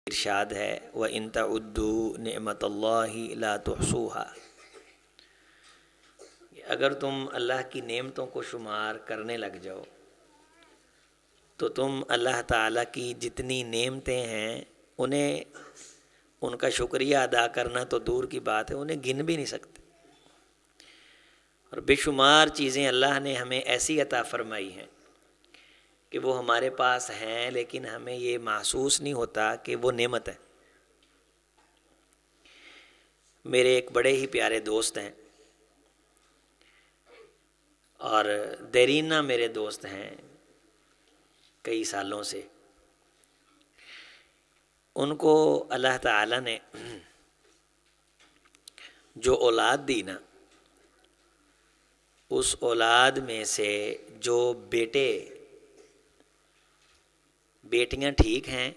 ارشاد ہے وَإِن تَعُدُّوا نِعْمَتَ اللَّهِ لَا تُحْصُوهَا، اگر تم اللہ کی نعمتوں کو شمار کرنے لگ جاؤ تو تم اللہ تعالیٰ کی جتنی نعمتیں ہیں ان کا شکریہ ادا کرنا تو دور کی بات ہے، انہیں گن بھی نہیں سکتے۔ اور بے شمار چیزیں اللہ نے ہمیں ایسی عطا فرمائی ہیں کہ وہ ہمارے پاس ہیں لیکن ہمیں یہ محسوس نہیں ہوتا کہ وہ نعمت ہے۔ میرے ایک بڑے ہی پیارے دوست ہیں اور دیرینہ میرے دوست ہیں کئی سالوں سے، ان کو اللہ تعالیٰ نے جو اولاد دی نا، اس اولاد میں سے جو بیٹیاں ٹھیک ہیں،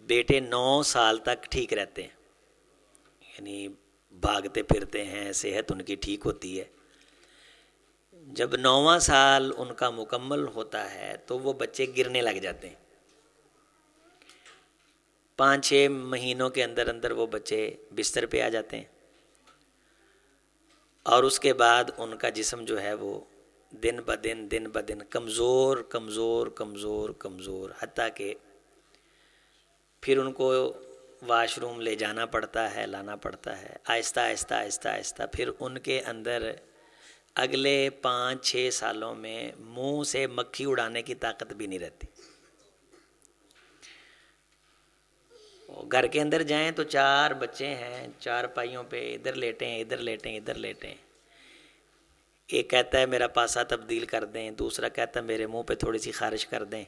بیٹے 9 سال تک ٹھیک رہتے ہیں، یعنی بھاگتے پھرتے ہیں، صحت ان کی ٹھیک ہوتی ہے۔ جب 9واں سال ان کا مکمل ہوتا ہے تو وہ بچے گرنے لگ جاتے ہیں، 5-6 مہینوں کے اندر اندر وہ بچے بستر پہ آ جاتے ہیں، اور اس کے بعد ان کا جسم جو ہے وہ دن بدن کمزور کمزور کمزور کمزور، حتیٰ کہ پھر ان کو واش روم لے جانا پڑتا ہے، لانا پڑتا ہے، آہستہ آہستہ آہستہ آہستہ پھر ان کے اندر اگلے 5-6 سالوں میں منہ سے مکھی اڑانے کی طاقت بھی نہیں رہتی۔ گھر کے اندر جائیں تو 4 بچے ہیں، 4 پائیوں پہ ادھر لیٹیں ادھر لیٹیں ادھر لیٹیں، ایک کہتا ہے میرا پاسا تبدیل کر دیں، دوسرا کہتا ہے میرے منہ پہ تھوڑی سی خارش کر دیں،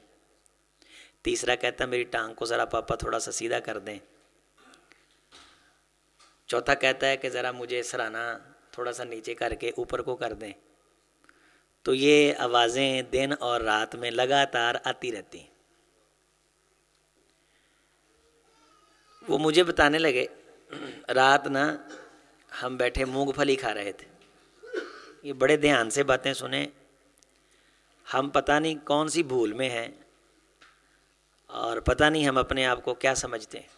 تیسرا کہتا ہے میری ٹانگ کو ذرا پاپا تھوڑا سا سیدھا کر دیں، چوتھا کہتا ہے کہ ذرا مجھے سرانہ تھوڑا سا نیچے کر کے اوپر کو کر دیں۔ تو یہ آوازیں دن اور رات میں لگاتار آتی رہتی ہیں۔ وہ مجھے بتانے لگے، رات نا ہم بیٹھے مونگ پھلی کھا رہے تھے، یہ بڑے دھیان سے باتیں سنیں، ہم پتہ نہیں کون سی بھول میں ہیں اور پتہ نہیں ہم اپنے آپ کو کیا سمجھتے ہیں۔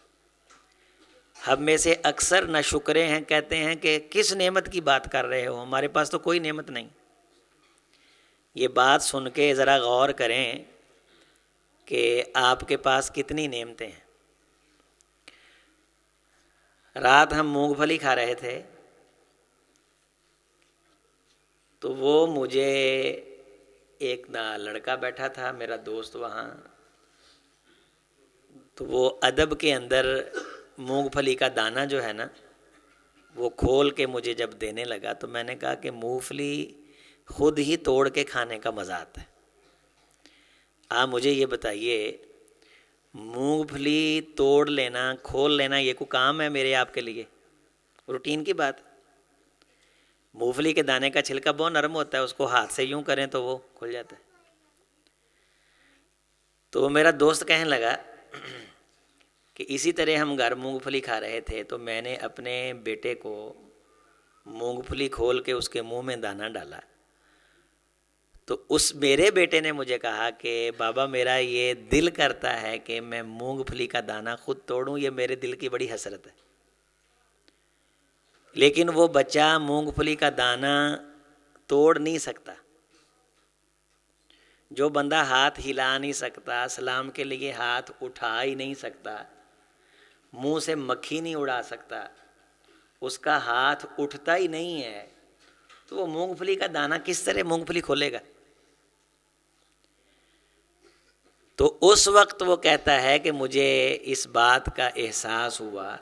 ہم میں سے اکثر ناشکرے ہیں، کہتے ہیں کہ کس نعمت کی بات کر رہے ہو، ہمارے پاس تو کوئی نعمت نہیں۔ یہ بات سن کے ذرا غور کریں کہ آپ کے پاس کتنی نعمتیں ہیں۔ رات ہم مونگ پھلی کھا رہے تھے تو وہ مجھے ایک لڑکا بیٹھا تھا میرا دوست وہاں، تو وہ ادب کے اندر مونگ پھلی کا دانہ جو ہے نا وہ کھول کے مجھے جب دینے لگا تو میں نے کہا کہ مونگ پھلی خود ہی توڑ کے کھانے کا مزہ آتا ہے۔ آپ مجھے یہ بتائیے، مونگ پھلی توڑ لینا کھول لینا یہ کوئی کام ہے میرے آپ کے لیے؟ روٹین کی بات۔ مونگ پھلی کے دانے کا چھلکا بہت نرم ہوتا ہے، اس کو ہاتھ سے یوں کریں تو وہ کھل جاتا ہے۔ تو میرا دوست کہنے لگا کہ اسی طرح ہم گھر مونگ پھلی کھا رہے تھے تو میں نے اپنے بیٹے کو مونگ پھلی کھول کے اس کے منہ میں دانہ ڈالا، تو اس میرے بیٹے نے مجھے کہا کہ بابا میرا یہ دل کرتا ہے کہ میں مونگ پھلی کا دانہ خود توڑوں، یہ میرے دل کی بڑی حسرت ہے۔ لیکن وہ بچہ مونگ پھلی کا دانہ توڑ نہیں سکتا۔ جو بندہ ہاتھ ہلا نہیں سکتا، سلام کے لیے ہاتھ اٹھا ہی نہیں سکتا، منہ سے مکھی نہیں اڑا سکتا، اس کا ہاتھ اٹھتا ہی نہیں ہے، تو وہ مونگ پھلی کا دانہ کس طرح مونگ پھلی کھولے گا؟ تو اس وقت وہ کہتا ہے کہ مجھے اس بات کا احساس ہوا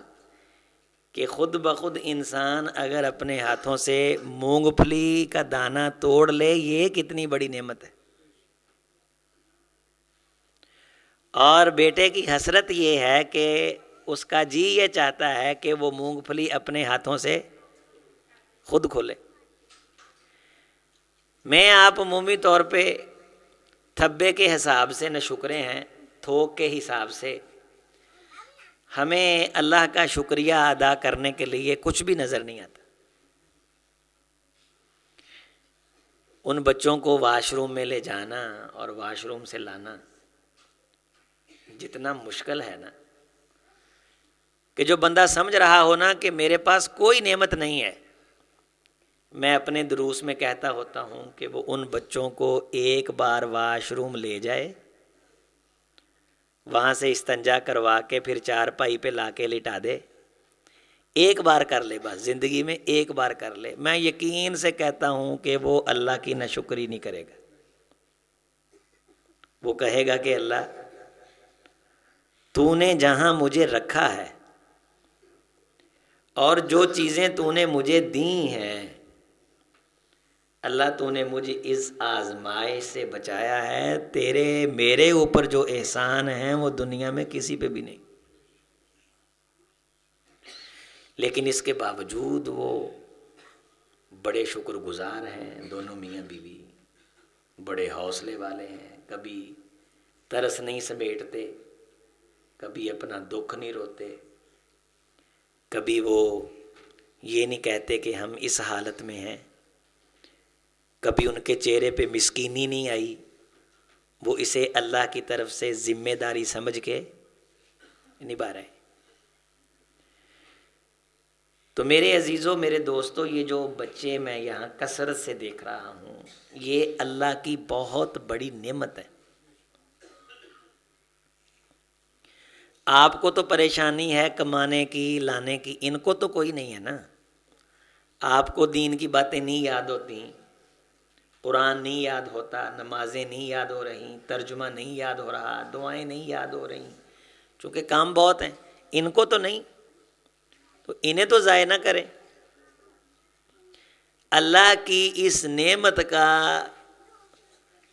کہ خود بخود انسان اگر اپنے ہاتھوں سے مونگ پھلی کا دانہ توڑ لے یہ کتنی بڑی نعمت ہے۔ اور بیٹے کی حسرت یہ ہے کہ اس کا جی یہ چاہتا ہے کہ وہ مونگ پھلی اپنے ہاتھوں سے خود کھولے۔ میں آپ عمومی طور پہ تھبے کے حساب سے ناشکرے ہیں، تھوک کے حساب سے ہمیں اللہ کا شکریہ ادا کرنے کے لیے کچھ بھی نظر نہیں آتا۔ ان بچوں کو واش روم میں لے جانا اور واش روم سے لانا جتنا مشکل ہے نا، کہ جو بندہ سمجھ رہا ہو نا کہ میرے پاس کوئی نعمت نہیں ہے، میں اپنے دروس میں کہتا ہوتا ہوں کہ وہ ان بچوں کو ایک بار واش روم لے جائے، وہاں سے استنجا کروا کے پھر چارپائی پہ لا کے لٹا دے، ایک بار کر لے، بس زندگی میں ایک بار کر لے، میں یقین سے کہتا ہوں کہ وہ اللہ کی ناشکری نہیں کرے گا۔ وہ کہے گا کہ اللہ تو نے جہاں مجھے رکھا ہے اور جو چیزیں تو نے مجھے دی ہیں، اللہ تو نے مجھے اس آزمائش سے بچایا ہے، تیرے میرے اوپر جو احسان ہیں وہ دنیا میں کسی پہ بھی نہیں، لیکن اس کے باوجود وہ بڑے شکر گزار ہیں، دونوں میاں بیوی بڑے حوصلے والے ہیں، کبھی ترس نہیں سمیٹتے، کبھی اپنا دکھ نہیں روتے، کبھی وہ یہ نہیں کہتے کہ ہم اس حالت میں ہیں، کبھی ان کے چہرے پہ مسکینی نہیں آئی، وہ اسے اللہ کی طرف سے ذمہ داری سمجھ کے نبھا رہے ہیں۔ تو میرے عزیزوں، میرے دوستوں، یہ جو بچے میں یہاں کثرت سے دیکھ رہا ہوں، یہ اللہ کی بہت بڑی نعمت ہے۔ آپ کو تو پریشانی ہے کمانے کی، لانے کی، ان کو تو کوئی نہیں ہے نا۔ آپ کو دین کی باتیں نہیں یاد ہوتی، قرآن نہیں یاد ہوتا، نمازیں نہیں یاد ہو رہی، ترجمہ نہیں یاد ہو رہا، دعائیں نہیں یاد ہو رہی، چونکہ کام بہت ہیں۔ ان کو تو نہیں، تو انہیں تو ضائع نہ کریں۔ اللہ کی اس نعمت کا،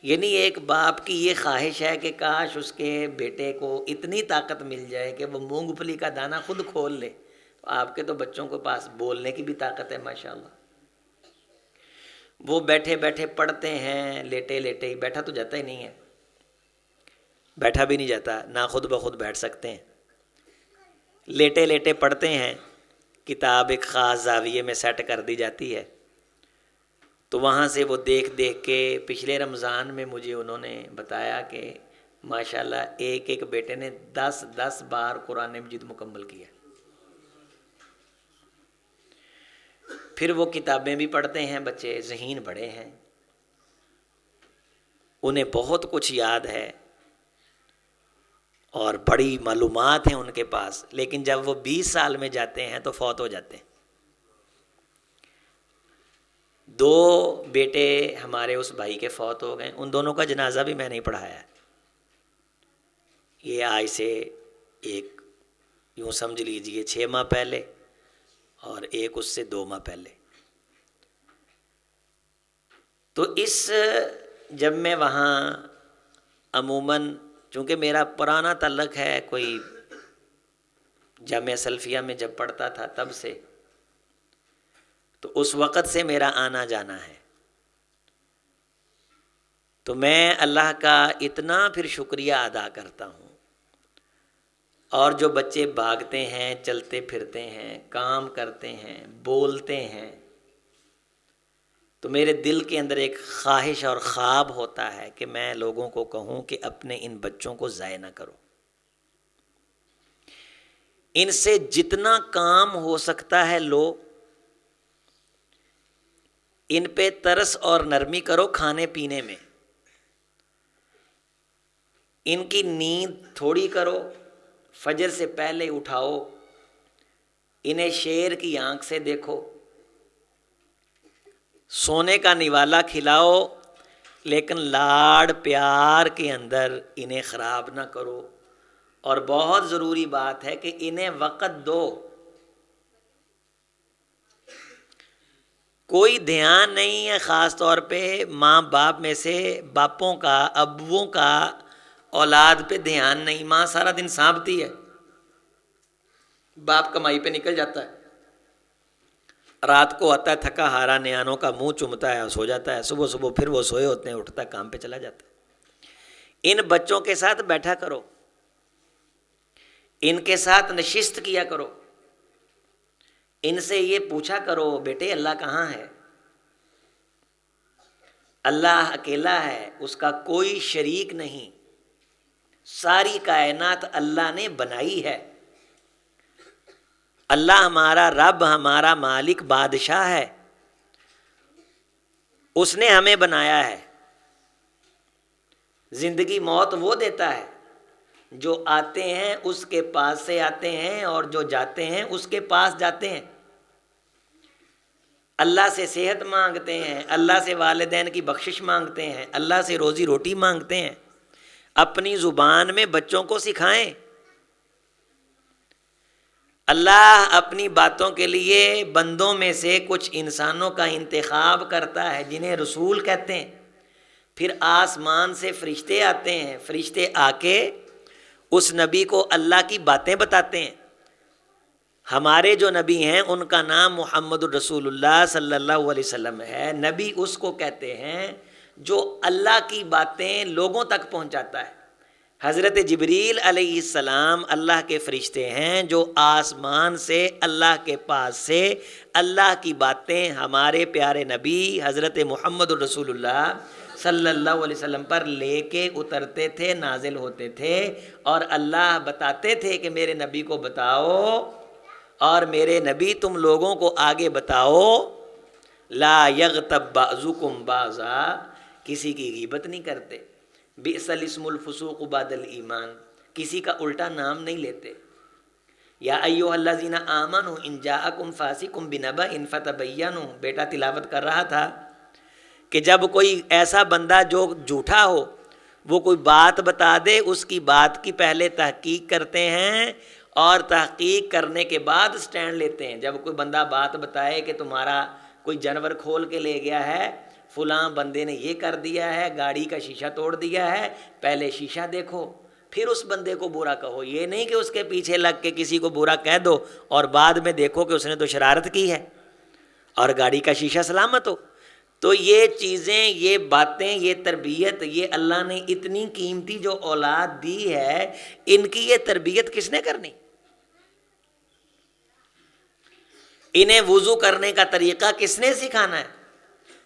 یعنی ایک باپ کی یہ خواہش ہے کہ کاش اس کے بیٹے کو اتنی طاقت مل جائے کہ وہ مونگ پھلی کا دانہ خود کھول لے۔ تو آپ کے تو بچوں کے پاس بولنے کی بھی طاقت ہے ماشاءاللہ، وہ بیٹھے بیٹھے پڑھتے ہیں، لیٹے لیٹے ہی، بیٹھا تو جاتا ہی نہیں ہے، بیٹھا بھی نہیں جاتا، نہ خود بخود بیٹھ سکتے ہیں، لیٹے لیٹے پڑھتے ہیں، کتاب ایک خاص زاویے میں سیٹ کر دی جاتی ہے، تو وہاں سے وہ دیکھ دیکھ کے، پچھلے رمضان میں مجھے انہوں نے بتایا کہ ماشاءاللہ ایک ایک بیٹے نے 10 بار قرآن مجید مکمل کیا۔ پھر وہ کتابیں بھی پڑھتے ہیں بچے، ذہین بڑے ہیں، انہیں بہت کچھ یاد ہے اور بڑی معلومات ہیں ان کے پاس، لیکن جب وہ 20 سال میں جاتے ہیں تو فوت ہو جاتے ہیں۔ 2 بیٹے ہمارے اس بھائی کے فوت ہو گئے، ان دونوں کا جنازہ بھی میں نہیں پڑھایا، یہ آج سے ایک یوں سمجھ لیجئے 6 ماہ پہلے، اور ایک اس سے 2 ماہ پہلے۔ تو جب میں وہاں عموماً، چونکہ میرا پرانا تعلق ہے کوئی جامعہ سلفیہ میں جب پڑھتا تھا تب سے، تو اس وقت سے میرا آنا جانا ہے، تو میں اللہ کا اتنا پھر شکریہ ادا کرتا ہوں۔ اور جو بچے بھاگتے ہیں، چلتے پھرتے ہیں، کام کرتے ہیں، بولتے ہیں، تو میرے دل کے اندر ایک خواہش اور خواب ہوتا ہے کہ میں لوگوں کو کہوں کہ اپنے ان بچوں کو ضائع نہ کرو، ان سے جتنا کام ہو سکتا ہے لو، ان پہ ترس اور نرمی کرو کھانے پینے میں، ان کی نیند تھوڑی کرو، فجر سے پہلے اٹھاؤ، انہیں شیر کی آنکھ سے دیکھو، سونے کا نوالا کھلاؤ، لیکن لاڑ پیار کے اندر انہیں خراب نہ کرو، اور بہت ضروری بات ہے کہ انہیں وقت دو۔ کوئی دھیان نہیں ہے، خاص طور پہ ماں باپ میں سے باپوں کا، ابووں کا اولاد پہ دھیان نہیں۔ ماں سارا دن سانپتی ہے، باپ کمائی پہ نکل جاتا ہے، رات کو آتا ہے تھکا ہارا، نیانوں کا منہ چومتا ہے اور سو جاتا ہے، صبح صبح پھر وہ سوئے ہوتے ہیں، اٹھتا ہے کام پہ چلا جاتا ہے۔ ان بچوں کے ساتھ بیٹھا کرو، ان کے ساتھ نشست کیا کرو، ان سے یہ پوچھا کرو بیٹے اللہ کہاں ہے؟ اللہ اکیلا ہے، اس کا کوئی شریک نہیں، ساری کائنات اللہ نے بنائی ہے، اللہ ہمارا رب، ہمارا مالک، بادشاہ ہے، اس نے ہمیں بنایا ہے. زندگی موت وہ دیتا ہے، جو آتے ہیں اس کے پاس سے آتے ہیں اور جو جاتے ہیں اس کے پاس جاتے ہیں. اللہ سے صحت مانگتے ہیں، اللہ سے والدین کی بخشش مانگتے ہیں، اللہ سے روزی روٹی مانگتے ہیں. اپنی زبان میں بچوں کو سکھائیں. اللہ اپنی باتوں کے لیے بندوں میں سے کچھ انسانوں کا انتخاب کرتا ہے جنہیں رسول کہتے ہیں. پھر آسمان سے فرشتے آتے ہیں، فرشتے آ کے اس نبی کو اللہ کی باتیں بتاتے ہیں. ہمارے جو نبی ہیں ان کا نام محمد الرسول اللہ صلی اللہ علیہ وسلم ہے. نبی اس کو کہتے ہیں جو اللہ کی باتیں لوگوں تک پہنچاتا ہے. حضرت جبریل علیہ السلام اللہ کے فرشتے ہیں جو آسمان سے اللہ کے پاس سے اللہ کی باتیں ہمارے پیارے نبی حضرت محمد الرسول اللہ صلی اللہ علیہ وسلم پر لے کے اترتے تھے، نازل ہوتے تھے. اور اللہ بتاتے تھے کہ میرے نبی کو بتاؤ، اور میرے نبی تم لوگوں کو آگے بتاؤ، لا یغتب بعضکم بعضا، کسی کی غیبت نہیں کرتے. بئس الاسم الفسوق بعد الایمان، کسی کا الٹا نام نہیں لیتے. یا ایھا الذین آمنوا ان جاءکم فاسق بنبأ فتبینوا، بیٹا تلاوت کر رہا تھا کہ جب کوئی ایسا بندہ جو جھوٹا ہو وہ کوئی بات بتا دے، اس کی بات کی پہلے تحقیق کرتے ہیں اور تحقیق کرنے کے بعد سٹینڈ لیتے ہیں. جب کوئی بندہ بات بتائے کہ تمہارا کوئی جانور کھول کے لے گیا ہے، فلاں بندے نے یہ کر دیا ہے، گاڑی کا شیشہ توڑ دیا ہے، پہلے شیشہ دیکھو پھر اس بندے کو برا کہو. یہ نہیں کہ اس کے پیچھے لگ کے کسی کو برا کہہ دو اور بعد میں دیکھو کہ اس نے تو شرارت کی ہے اور گاڑی کا شیشہ سلامت ہو. تو یہ چیزیں، یہ باتیں، یہ تربیت، یہ اللہ نے اتنی قیمتی جو اولاد دی ہے، ان کی یہ تربیت کس نے کرنی؟ انہیں وضو کرنے کا طریقہ کس نے سکھانا ہے؟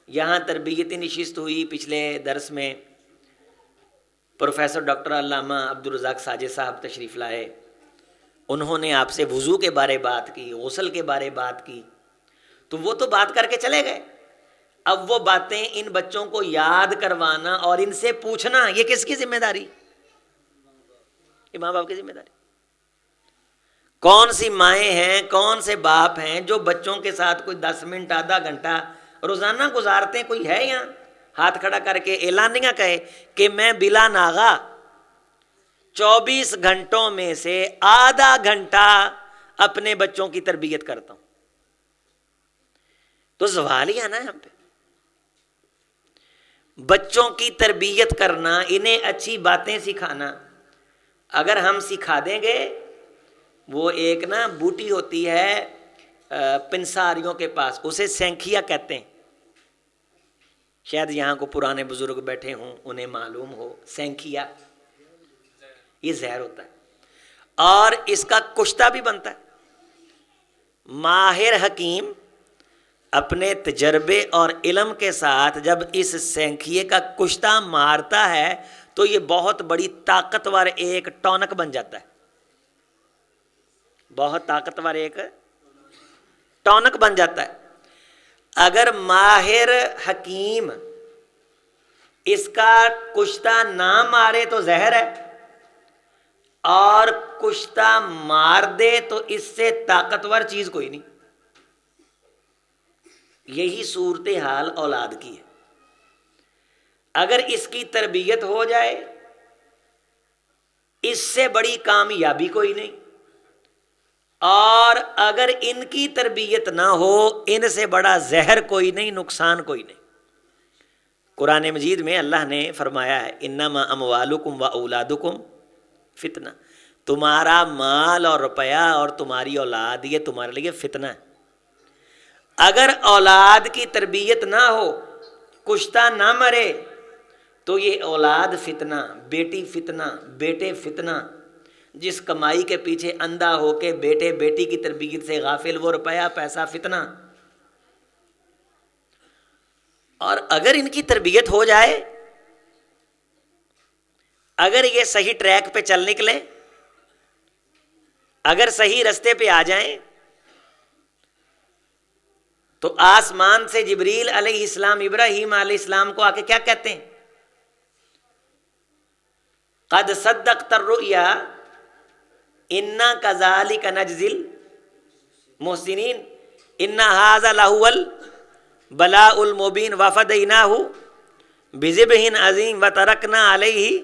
یہاں تربیتی نشست ہوئی پچھلے درس میں، پروفیسر ڈاکٹر علامہ عبدالرزاق ساجد صاحب تشریف لائے. انہوں نے آپ سے وضو کے بارے بات کی، غسل کے بارے بات کی، تو وہ تو بات کر کے چلے گئے. اب وہ باتیں ان بچوں کو یاد کروانا اور ان سے پوچھنا، یہ کس کی ذمہ داری؟ یہ ماں باپ کی ذمہ داری. کون سی مائیں ہیں، کون سے باپ ہیں جو بچوں کے ساتھ کوئی 10 منٹ آدھا گھنٹہ روزانہ گزارتے ہیں؟ کوئی ہے یہاں ہاتھ کھڑا کر کے اعلانیہ کہے کہ میں بلا ناغا 24 گھنٹوں میں سے آدھا گھنٹہ اپنے بچوں کی تربیت کرتا ہوں؟ تو سوال ہی آنا ہے ہم پہ. بچوں کی تربیت کرنا، انہیں اچھی باتیں سکھانا، اگر ہم سکھا دیں گے. وہ ایک نا بوٹی ہوتی ہے پنساریوں کے پاس، اسے سینکھیا کہتے ہیں. شاید یہاں کو پرانے بزرگ بیٹھے ہوں انہیں معلوم ہو. سینکھیا یہ زہر ہوتا ہے اور اس کا کشتہ بھی بنتا ہے. ماہر حکیم اپنے تجربے اور علم کے ساتھ جب اس سینکھیے کا کشتہ مارتا ہے تو یہ بہت بڑی طاقتور ایک ٹونک بن جاتا ہے. بہت طاقتور ایک ٹونک بن جاتا ہے. اگر ماہر حکیم اس کا کشتہ نہ مارے تو زہر ہے، اور کشتہ مار دے تو اس سے طاقتور چیز کوئی نہیں. یہی صورتحال اولاد کی ہے. اگر اس کی تربیت ہو جائے اس سے بڑی کامیابی کوئی نہیں، اور اگر ان کی تربیت نہ ہو ان سے بڑا زہر کوئی نہیں، نقصان کوئی نہیں. قرآن مجید میں اللہ نے فرمایا ہے انما اموالکم و اولادکم فتنہ، تمہارا مال اور روپیہ اور تمہاری اولاد یہ تمہارے لیے فتنہ ہے. اگر اولاد کی تربیت نہ ہو، کشتہ نہ مرے، تو یہ اولاد فتنہ، بیٹی فتنہ، بیٹے فتنہ. جس کمائی کے پیچھے اندھا ہو کے بیٹے بیٹی کی تربیت سے غافل، وہ روپیہ پیسہ فتنہ. اور اگر ان کی تربیت ہو جائے، اگر یہ صحیح ٹریک پہ چل نکلیں، اگر صحیح رستے پہ آ جائیں، تو آسمان سے جبریل علیہ السلام ابراہیم علیہ السلام کو آ کے کیا کہتے ہیں؟ قد صدقت الرؤیا انا کذالک نجزی المحسنین ان ھذا لہو البلاء المبین وفدیناہ بذبح عظیم وترکنا علیہ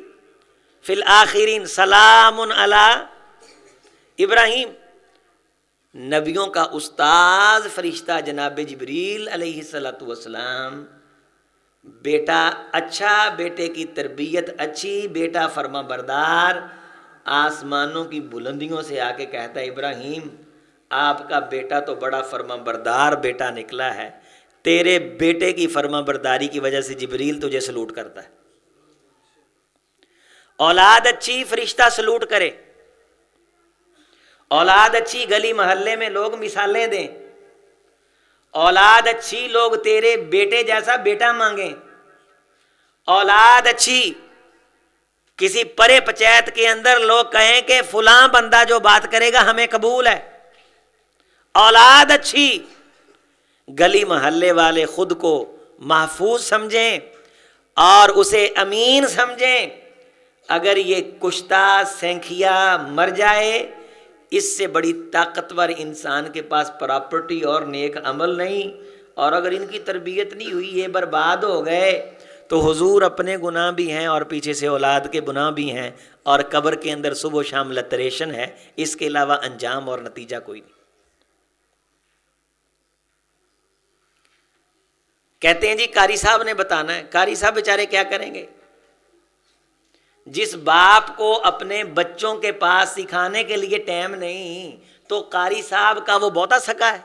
فی الآخرین سلام علی ابراہیم۔ نبیوں کا استاذ فرشتہ جناب جبریل علیہ السلام، بیٹا اچھا، بیٹے کی تربیت اچھی، بیٹا فرما بردار، آسمانوں کی بلندیوں سے آ کے کہتا ہے ابراہیم آپ کا بیٹا تو بڑا فرما بردار بیٹا نکلا ہے، تیرے بیٹے کی فرما برداری کی وجہ سے جبریل تجھے سلوٹ کرتا ہے۔ اولاد اچھی فرشتہ سلوٹ کرے، اولاد اچھی گلی محلے میں لوگ مثالیں دیں، اولاد اچھی لوگ تیرے بیٹے جیسا بیٹا مانگیں، اولاد اچھی کسی پرے پچیت کے اندر لوگ کہیں کہ فلاں بندہ جو بات کرے گا ہمیں قبول ہے۔ اولاد اچھی گلی محلے والے خود کو محفوظ سمجھیں اور اسے امین سمجھیں۔ اگر یہ کشتہ سینکھیا مر جائے، اس سے بڑی طاقتور انسان کے پاس پراپرٹی اور نیک عمل نہیں، اور اگر ان کی تربیت نہیں ہوئی یہ برباد ہو گئے تو حضور اپنے گناہ بھی ہیں اور پیچھے سے اولاد کے گناہ بھی ہیں، اور قبر کے اندر صبح و شام لتریشن ہے، اس کے علاوہ انجام اور نتیجہ کوئی نہیں۔ کہتے ہیں جی قاری صاحب نے بتانا ہے، قاری صاحب بیچارے کیا کریں گے؟ جس باپ کو اپنے بچوں کے پاس سکھانے کے لیے ٹائم نہیں تو قاری صاحب کا وہ بہتا سکا ہے؟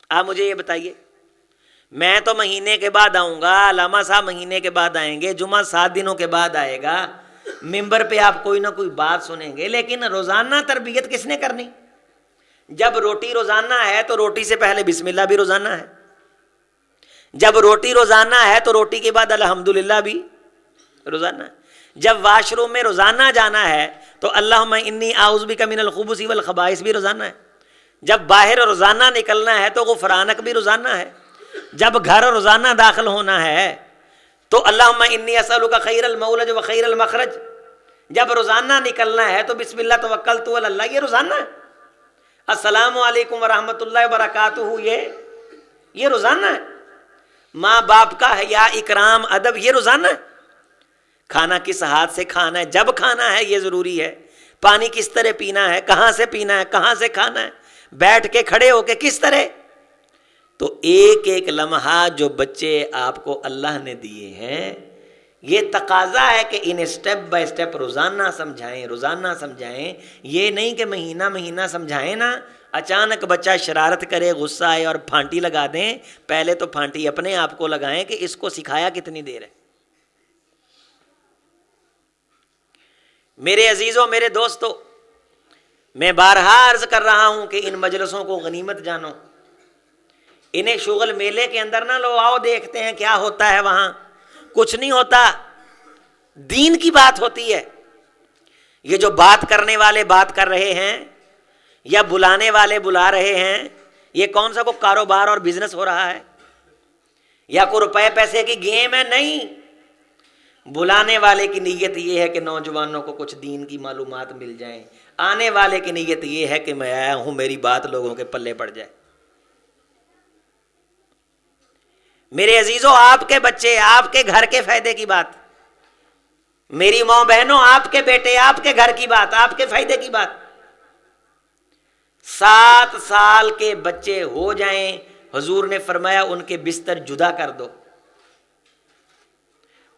آپ مجھے یہ بتائیے، میں تو مہینے کے بعد آؤں گا، علامہ صاحب مہینے کے بعد آئیں گے، جمعہ 7 دنوں کے بعد آئے گا، ممبر پہ آپ کوئی نہ کوئی بات سنیں گے، لیکن روزانہ تربیت کس نے کرنی؟ جب روٹی روزانہ ہے تو روٹی سے پہلے بسم اللہ بھی روزانہ ہے، جب روٹی روزانہ ہے تو روٹی کے بعد الحمدللہ بھی روزانہ ہے، جب واش روم میں روزانہ جانا ہے تو اللہم انی اعوذ بک من الخبث والخبائث بھی روزانہ ہے، جب باہر روزانہ نکلنا ہے تو غفرانک بھی روزانہ ہے، جب گھر روزانہ داخل ہونا ہے تو اللہم انی اسألک خیر المولج و خیر المخرج، جب روزانہ نکلنا ہے تو بسم اللہ توکلت علی اللہ، یہ روزانہ ہے، السلام علیکم ورحمۃ اللہ وبرکاتہ یہ روزانہ ہے، ماں باپ کا حیا اکرام ادب یہ روزانہ ہے، کھانا کس ہاتھ سے کھانا ہے، جب کھانا ہے یہ ضروری ہے، پانی کس طرح پینا ہے، کہاں سے پینا ہے، کہاں سے کھانا ہے، بیٹھ کے کھڑے ہو کے کس طرح، تو ایک ایک لمحہ جو بچے آپ کو اللہ نے دیے ہیں یہ تقاضا ہے کہ انہیں سٹیپ بائی سٹیپ روزانہ سمجھائیں، روزانہ سمجھائیں، یہ نہیں کہ مہینہ مہینہ سمجھائیں نا، اچانک بچہ شرارت کرے، غصہ آئے اور پھانٹی لگا دیں، پہلے تو پھانٹی اپنے آپ کو لگائیں کہ اس کو سکھایا کتنی دیر ہے۔ میرے عزیزوں، میرے دوستوں، میں بارہا عرض کر رہا ہوں کہ ان مجلسوں کو غنیمت جانو، انہیں شغل میلے کے اندر نہ لو آؤ دیکھتے ہیں کیا ہوتا ہے، وہاں کچھ نہیں ہوتا، دین کی بات ہوتی ہے۔ یہ جو بات کرنے والے بات کر رہے ہیں یا بلانے والے بلا رہے ہیں، یہ کون سا کوئی کاروبار اور بزنس ہو رہا ہے یا کوئی روپے پیسے کی گیم ہے؟ نہیں، بلانے والے کی نیت یہ ہے کہ نوجوانوں کو کچھ دین کی معلومات مل جائیں، آنے والے کی نیت یہ ہے کہ میں آیا ہوں میری بات لوگوں کے پلے پڑ جائے۔ میرے عزیزوں، آپ کے بچے، آپ کے گھر کے فائدے کی بات، میری ماں بہنوں، آپ کے بیٹے، آپ کے گھر کی بات، آپ کے فائدے کی بات۔ 7 سال کے بچے ہو جائیں، حضور نے فرمایا ان کے بستر جدا کر دو،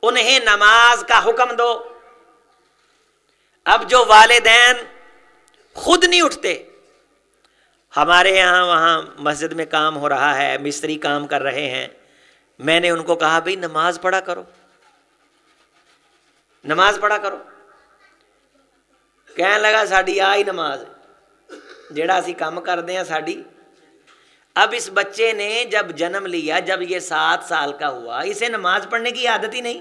انہیں نماز کا حکم دو۔ اب جو والدین خود نہیں اٹھتے، ہمارے یہاں وہاں مسجد میں کام ہو رہا ہے، مستری کام کر رہے ہیں، میں نے ان کو کہا بھئی نماز پڑھا کرو، نماز پڑھا کرو، کہنے لگا ساڈی آئی نماز جیڑا اسی کام کردے ہیں ساڈی۔ اب اس بچے نے جب جنم لیا، جب یہ 7 سال کا ہوا، اسے نماز پڑھنے کی عادت ہی نہیں،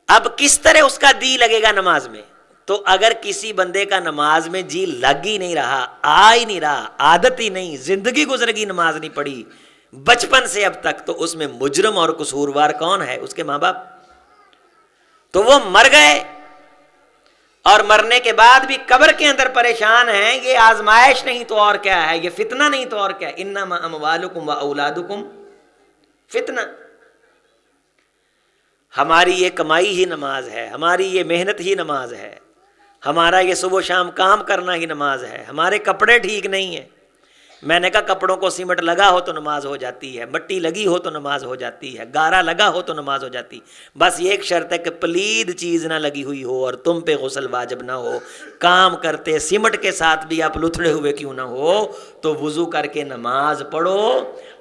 اب کس طرح اس کا دی لگے گا نماز میں؟ تو اگر کسی بندے کا نماز میں جی لگ ہی نہیں رہا، آ ہی نہیں رہا، عادت ہی نہیں، زندگی گزر گئی نماز نہیں پڑھی بچپن سے اب تک، تو اس میں مجرم اور قصوروار کون ہے؟ اس کے ماں باپ۔ تو وہ مر گئے اور مرنے کے بعد بھی قبر کے اندر پریشان ہیں، یہ آزمائش نہیں تو اور کیا ہے، یہ فتنہ نہیں تو اور کیا ہے۔ انما اموالکم و اولادکم فتنہ۔ ہماری یہ کمائی ہی نماز ہے، ہماری یہ محنت ہی نماز ہے، ہمارا یہ صبح و شام کام کرنا ہی نماز ہے، ہمارے کپڑے ٹھیک نہیں ہیں، میں نے کہا کپڑوں کو سیمنٹ لگا ہو تو نماز ہو جاتی ہے، مٹی لگی ہو تو نماز ہو جاتی ہے، گارا لگا ہو تو نماز ہو جاتی، بس یہ ایک شرط ہے کہ پلید چیز نہ لگی ہوئی ہو اور تم پہ غسل واجب نہ ہو، کام کرتے سیمنٹ کے ساتھ بھی آپ لتھڑے ہوئے کیوں نہ ہو تو وضو کر کے نماز پڑھو،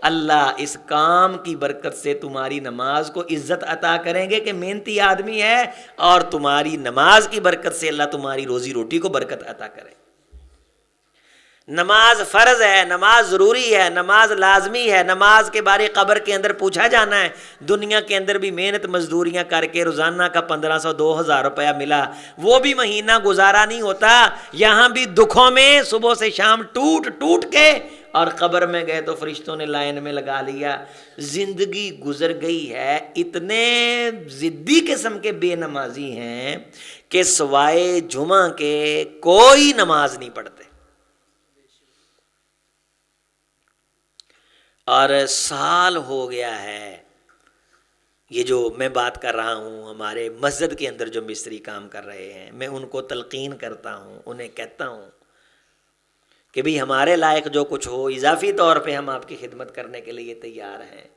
اللہ اس کام کی برکت سے تمہاری نماز کو عزت عطا کریں گے کہ محنتی آدمی ہے، اور تمہاری نماز کی برکت سے اللہ تمہاری روزی روٹی کو برکت عطا کرے۔ نماز فرض ہے، نماز ضروری ہے، نماز لازمی ہے، نماز کے بارے قبر کے اندر پوچھا جانا ہے۔ دنیا کے اندر بھی محنت مزدوریاں کر کے روزانہ کا 1500 2000 روپیہ ملا، وہ بھی مہینہ گزارا نہیں ہوتا، یہاں بھی دکھوں میں صبح سے شام ٹوٹ ٹوٹ کے، اور قبر میں گئے تو فرشتوں نے لائن میں لگا لیا۔ زندگی گزر گئی ہے، اتنے ضدی قسم کے بے نمازی ہیں کہ سوائے جمعہ کے کوئی نماز نہیں پڑھتے، اور سال ہو گیا ہے یہ جو میں بات کر رہا ہوں، ہمارے مسجد کے اندر جو مستری کام کر رہے ہیں، میں ان کو تلقین کرتا ہوں، انہیں کہتا ہوں کہ بھی ہمارے لائق جو کچھ ہو اضافی طور پہ ہم آپ کی خدمت کرنے کے لیے تیار ہیں۔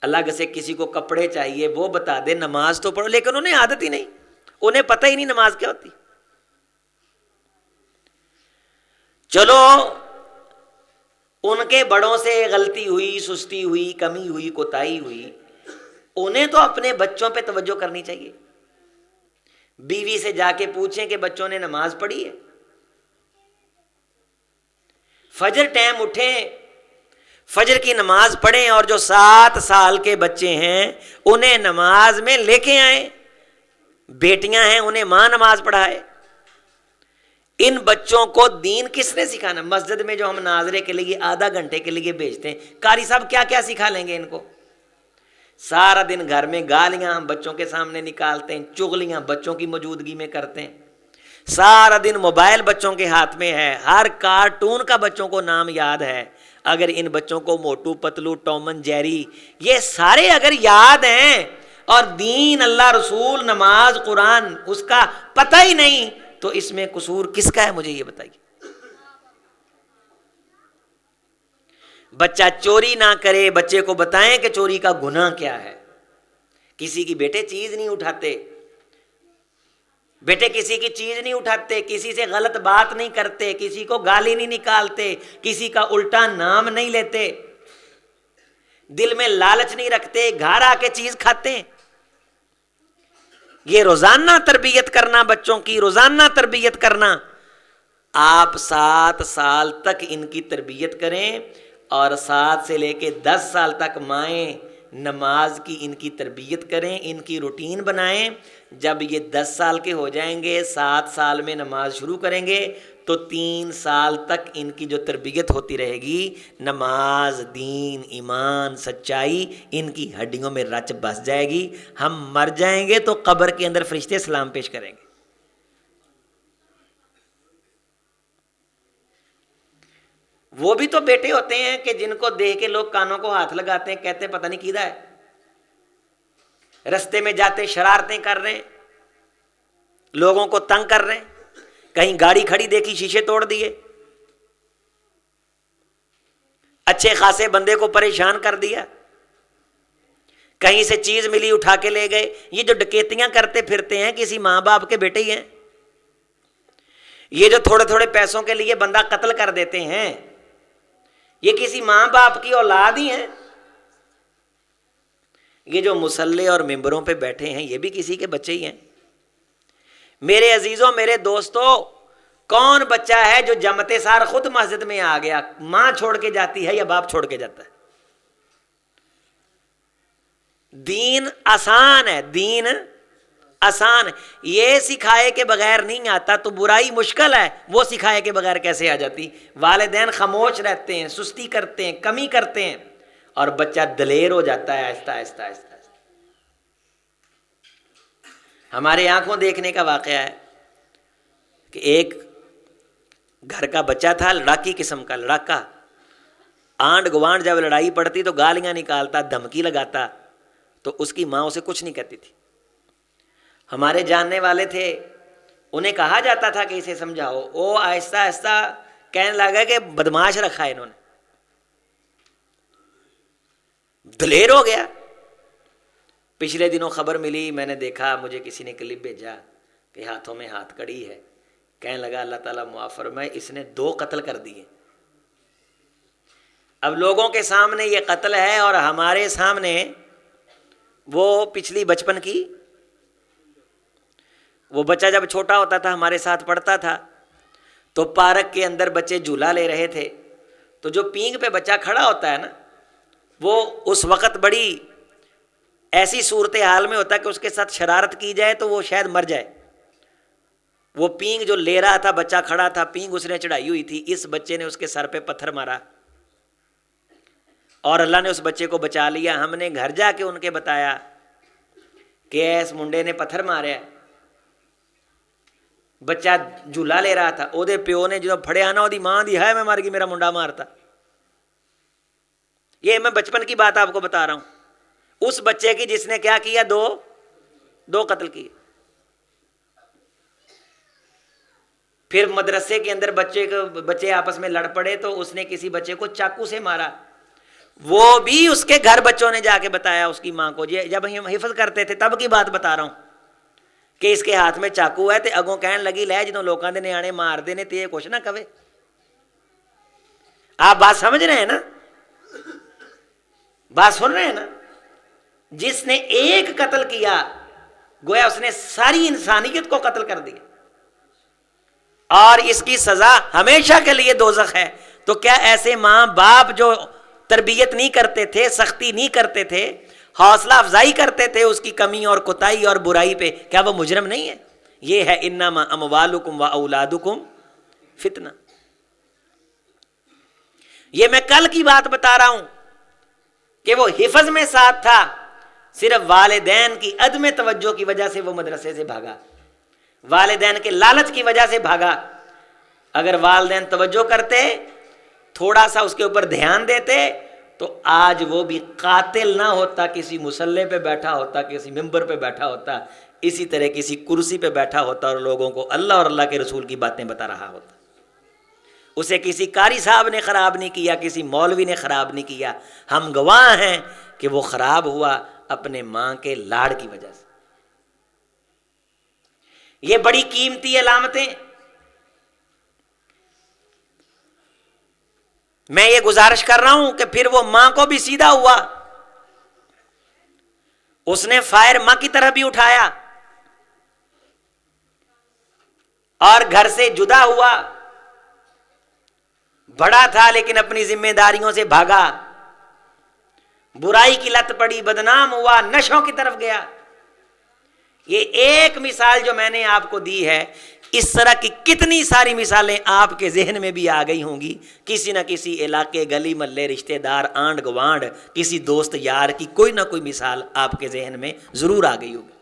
الگ سے کسی کو کپڑے چاہیے وہ بتا دے، نماز تو پڑھو، لیکن انہیں عادت ہی نہیں، انہیں پتہ ہی نہیں نماز کیا ہوتی۔ چلو ان کے بڑوں سے غلطی ہوئی، سستی ہوئی، کمی ہوئی، کوتاہی ہوئی، انہیں تو اپنے بچوں پہ توجہ کرنی چاہیے۔ بیوی سے جا کے پوچھیں کہ بچوں نے نماز پڑھی ہے؟ فجر ٹائم اٹھیں، فجر کی نماز پڑھیں، اور جو 7 سال کے بچے ہیں انہیں نماز میں لے کے آئیں، بیٹیاں ہیں انہیں ماں نماز پڑھائے۔ ان بچوں کو دین کس نے سکھانا؟ مسجد میں جو ہم ناظرے کے لیے آدھا گھنٹے کے لیے بھیجتے ہیں، قاری صاحب کیا کیا سکھا لیں گے ان کو؟ سارا دن گھر میں گالیاں ہم بچوں کے سامنے نکالتے ہیں، چغلیاں بچوں کی موجودگی میں کرتے ہیں، سارا دن موبائل بچوں کے ہاتھ میں ہے، ہر کارٹون کا بچوں کو نام یاد ہے۔ اگر ان بچوں کو موٹو پتلو، ٹوم اینڈ جیری، یہ سارے اگر یاد ہیں اور دین، اللہ، رسول، نماز، قرآن اس کا پتہ ہی نہیں، تو اس میں قصور کس کا ہے؟ مجھے یہ بتائیے۔ بچہ چوری نہ کرے، بچے کو بتائیں کہ چوری کا گناہ کیا ہے۔ کسی کی بیٹے چیز نہیں اٹھاتے، بیٹے کسی کی چیز نہیں اٹھاتے، کسی سے غلط بات نہیں کرتے، کسی کو گالی نہیں نکالتے، کسی کا الٹا نام نہیں لیتے، دل میں لالچ نہیں رکھتے، گھر آ کے چیز کھاتے ہیں۔ یہ روزانہ تربیت کرنا، بچوں کی روزانہ تربیت کرنا، آپ 7 سال تک ان کی تربیت کریں، اور 7 سے لے کے 10 سال تک مائیں نماز کی ان کی تربیت کریں، ان کی روٹین بنائیں۔ جب یہ 10 سال کے ہو جائیں گے، 7 سال میں نماز شروع کریں گے، تو 3 سال تک ان کی جو تربیت ہوتی رہے گی، نماز، دین، ایمان، سچائی ان کی ہڈیوں میں رچ بس جائے گی۔ ہم مر جائیں گے تو قبر کے اندر فرشتے سلام پیش کریں گے۔ وہ بھی تو بیٹے ہوتے ہیں کہ جن کو دیکھ کے لوگ کانوں کو ہاتھ لگاتے ہیں، کہتے ہیں پتہ نہیں کیدا ہے، رستے میں جاتے شرارتیں کر رہے ہیں، لوگوں کو تنگ کر رہے ہیں، کہیں گاڑی کھڑی دیکھی شیشے توڑ دیے، اچھے خاصے بندے کو پریشان کر دیا، کہیں سے چیز ملی اٹھا کے لے گئے۔ یہ جو ڈکیتیاں کرتے پھرتے ہیں کسی ماں باپ کے بیٹے ہی ہیں۔ یہ جو تھوڑے تھوڑے پیسوں کے لیے بندہ قتل کر دیتے ہیں، یہ کسی ماں باپ کی اولاد ہی ہیں۔ یہ جو مصلی اور ممبروں پہ بیٹھے ہیں، یہ بھی کسی کے بچے ہی ہیں۔ میرے عزیزوں، میرے دوستو، کون بچہ ہے جو جمتے سار خود مسجد میں آ گیا؟ ماں چھوڑ کے جاتی ہے یا باپ چھوڑ کے جاتا ہے؟ دین آسان ہے، دین آسان ہے. یہ سکھائے کے بغیر نہیں آتا تو برائی مشکل ہے، وہ سکھائے کے بغیر کیسے آ جاتی؟ والدین خاموش رہتے ہیں، سستی کرتے ہیں، کمی کرتے ہیں، اور بچہ دلیر ہو جاتا ہے آہستہ آہستہ آہستہ. ہمارے آنکھوں دیکھنے کا واقعہ ہے کہ ایک گھر کا بچہ تھا، لڑاکی قسم کا، لڑاکا. آنڈ گوانڈ جب لڑائی پڑتی تو گالیاں نکالتا، دھمکی لگاتا، تو اس کی ماں اسے کچھ نہیں کہتی تھی. ہمارے جاننے والے تھے، انہیں کہا جاتا تھا کہ اسے سمجھاؤ. وہ آہستہ آہستہ کہنے لگا کہ بدماش رکھا ہے انہوں نے، دلیر ہو گیا. پچھلے دنوں خبر ملی، میں نے دیکھا، مجھے کسی نے کلپ بھیجا کہ ہاتھوں میں ہاتھ کڑی ہے. کہنے لگا اللہ تعالیٰ معاف فرمائے، اس نے 2 قتل کر دیے. اب لوگوں کے سامنے یہ قتل ہے اور ہمارے سامنے وہ پچھلی بچپن کی. وہ بچہ جب چھوٹا ہوتا تھا ہمارے ساتھ پڑھتا تھا تو پارک کے اندر بچے جھولا لے رہے تھے، تو جو پینگ پہ بچہ کھڑا ہوتا ہے نا، وہ اس وقت بڑی ایسی صورتحال میں ہوتا ہے کہ اس کے ساتھ شرارت کی جائے تو وہ شاید مر جائے. وہ پینگ جو لے رہا تھا، بچہ کھڑا تھا، پینگ اس نے چڑھائی ہوئی تھی، اس بچے نے اس کے سر پہ پتھر مارا اور اللہ نے اس بچے کو بچا لیا. ہم نے گھر جا کے ان کے بتایا کہ اس منڈے نے پتھر مارا ہے. بچہ جھولا لے رہا تھا، او دے پیو نے جو پھڑیا نا، دی ماں دی ہے میں مار گئی، میرا منڈا مارتا. یہ میں بچپن کی بات آپ کو بتا رہا ہوں، اس بچے کی جس نے کیا کیا، 2 قتل کیے. پھر مدرسے کے اندر بچے آپس میں لڑ پڑے تو اس نے کسی بچے کو چاقو سے مارا. وہ بھی اس کے گھر بچوں نے جا کے بتایا اس کی ماں کو. جب ہم حفظ کرتے تھے تب کی بات بتا رہا ہوں کہ اس کے ہاتھ میں چاقو ہے. تے اگوں کہن لگی لے جدوں لوکاں دے نیانے مار دے نے تے کچھ نہ کہے. آپ بات سمجھ رہے ہیں نا؟ بات سن رہے ہیں نا؟ جس نے ایک قتل کیا گویا اس نے ساری انسانیت کو قتل کر دیا، اور اس کی سزا ہمیشہ کے لیے دوزخ ہے. تو کیا ایسے ماں باپ جو تربیت نہیں کرتے تھے، سختی نہیں کرتے تھے، حوصلہ افزائی کرتے تھے اس کی کمی اور کوتاہی اور برائی پہ، کیا وہ مجرم نہیں ہے؟ یہ ہے انما اموالکم و اولادکم فتنہ. یہ میں کل کی بات بتا رہا ہوں کہ وہ حفظ میں ساتھ تھا، صرف والدین کی عدم توجہ کی وجہ سے وہ مدرسے سے بھاگا، والدین کے لالچ کی وجہ سے بھاگا. اگر والدین توجہ کرتے، تھوڑا سا اس کے اوپر دھیان دیتے، تو آج وہ بھی قاتل نہ ہوتا، کسی مصلے پہ بیٹھا ہوتا، کسی ممبر پہ بیٹھا ہوتا، اسی طرح کسی کرسی پہ بیٹھا ہوتا اور لوگوں کو اللہ اور اللہ کے رسول کی باتیں بتا رہا ہوتا. اسے کسی قاری صاحب نے خراب نہیں کیا، کسی مولوی نے خراب نہیں کیا. ہم گواہ ہیں کہ وہ خراب ہوا اپنے ماں کے لاڑ کی وجہ سے. یہ بڑی قیمتی علامتیں. میں یہ گزارش کر رہا ہوں کہ پھر وہ ماں کو بھی سیدھا ہوا، اس نے فائر ماں کی طرح بھی اٹھایا اور گھر سے جدا ہوا. بڑا تھا لیکن اپنی ذمہ داریوں سے بھاگا، برائی کی لت پڑی، بدنام ہوا، نشوں کی طرف گیا. یہ ایک مثال جو میں نے آپ کو دی ہے، اس طرح کی کتنی ساری مثالیں آپ کے ذہن میں بھی آ گئی ہوں گی. کسی نہ کسی علاقے، گلی محلے، رشتہ دار، آنڈ گوانڈ، کسی دوست یار کی کوئی نہ کوئی مثال آپ کے ذہن میں ضرور آ گئی ہوگی.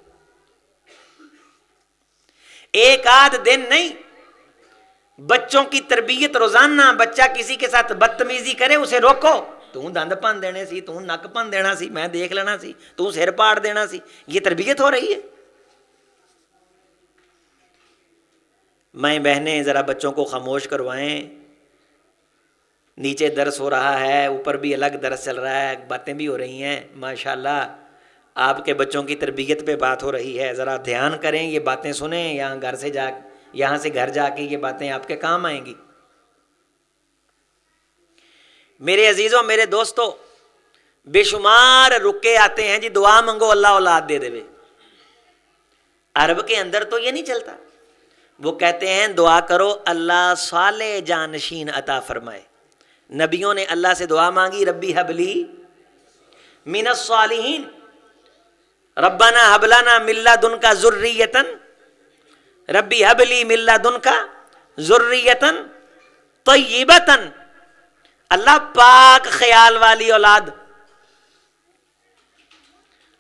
ایک آدھ دن نہیں، بچوں کی تربیت روزانہ. بچہ کسی کے ساتھ بدتمیزی کرے، اسے روکو. تو دند پن دینے سی، تو نک پن دینا سی، میں دیکھ لینا سی، تو سر پاڑ دینا سی. یہ تربیت ہو رہی ہے؟ مائیں بہنیں ذرا بچوں کو خاموش کروائیں. نیچے درس ہو رہا ہے، اوپر بھی الگ درس چل رہا ہے، باتیں بھی ہو رہی ہیں. ماشاءاللہ آپ کے بچوں کی تربیت پہ بات ہو رہی ہے. ذرا دھیان کریں، یہ باتیں سنیں. یہاں سے گھر جا کے یہ باتیں آپ کے کام آئیں گی. میرے عزیزوں، میرے دوستوں، بے شمار رکے آتے ہیں جی دعا منگو اللہ اولاد دے دے. عرب کے اندر تو یہ نہیں چلتا. وہ کہتے ہیں دعا کرو اللہ صالح جانشین عطا فرمائے. نبیوں نے اللہ سے دعا مانگی، ربی حبلی من الصالحین. ربنا ہب لنا من لدنک ذریۃ، ربی ہب لی من لدنک ذریۃ طیبۃ، اللہ پاک خیال والی اولاد،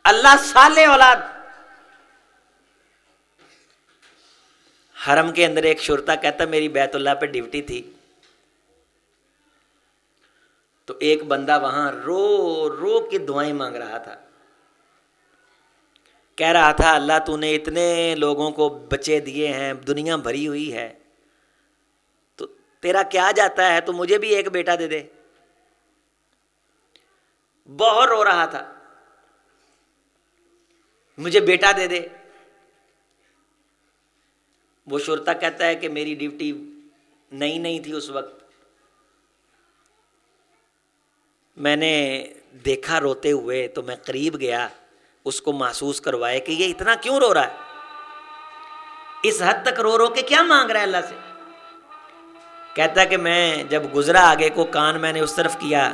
اللہ صالح اولاد. حرم کے اندر ایک شرطا کہتا میری بیت اللہ پہ ڈیوٹی تھی، تو ایک بندہ وہاں رو رو کے دعائیں مانگ رہا تھا، کہہ رہا تھا اللہ تو نے اتنے لوگوں کو بچے دیے ہیں، دنیا بھری ہوئی ہے، تو تیرا کیا جاتا ہے، تو مجھے بھی ایک بیٹا دے دے. بہت رو رہا تھا، مجھے بیٹا دے دے. وہ شرطا کہتا ہے کہ میری ڈیوٹی نئی تھی اس وقت، میں نے دیکھا روتے ہوئے تو میں قریب گیا، اس کو محسوس کروائے کہ یہ اتنا کیوں رو رہا ہے، اس حد تک رو رو کے کیا مانگ رہا ہے اللہ سے. کہتا ہے کہ میں جب گزرا آگے کو، کان میں نے اس طرف کیا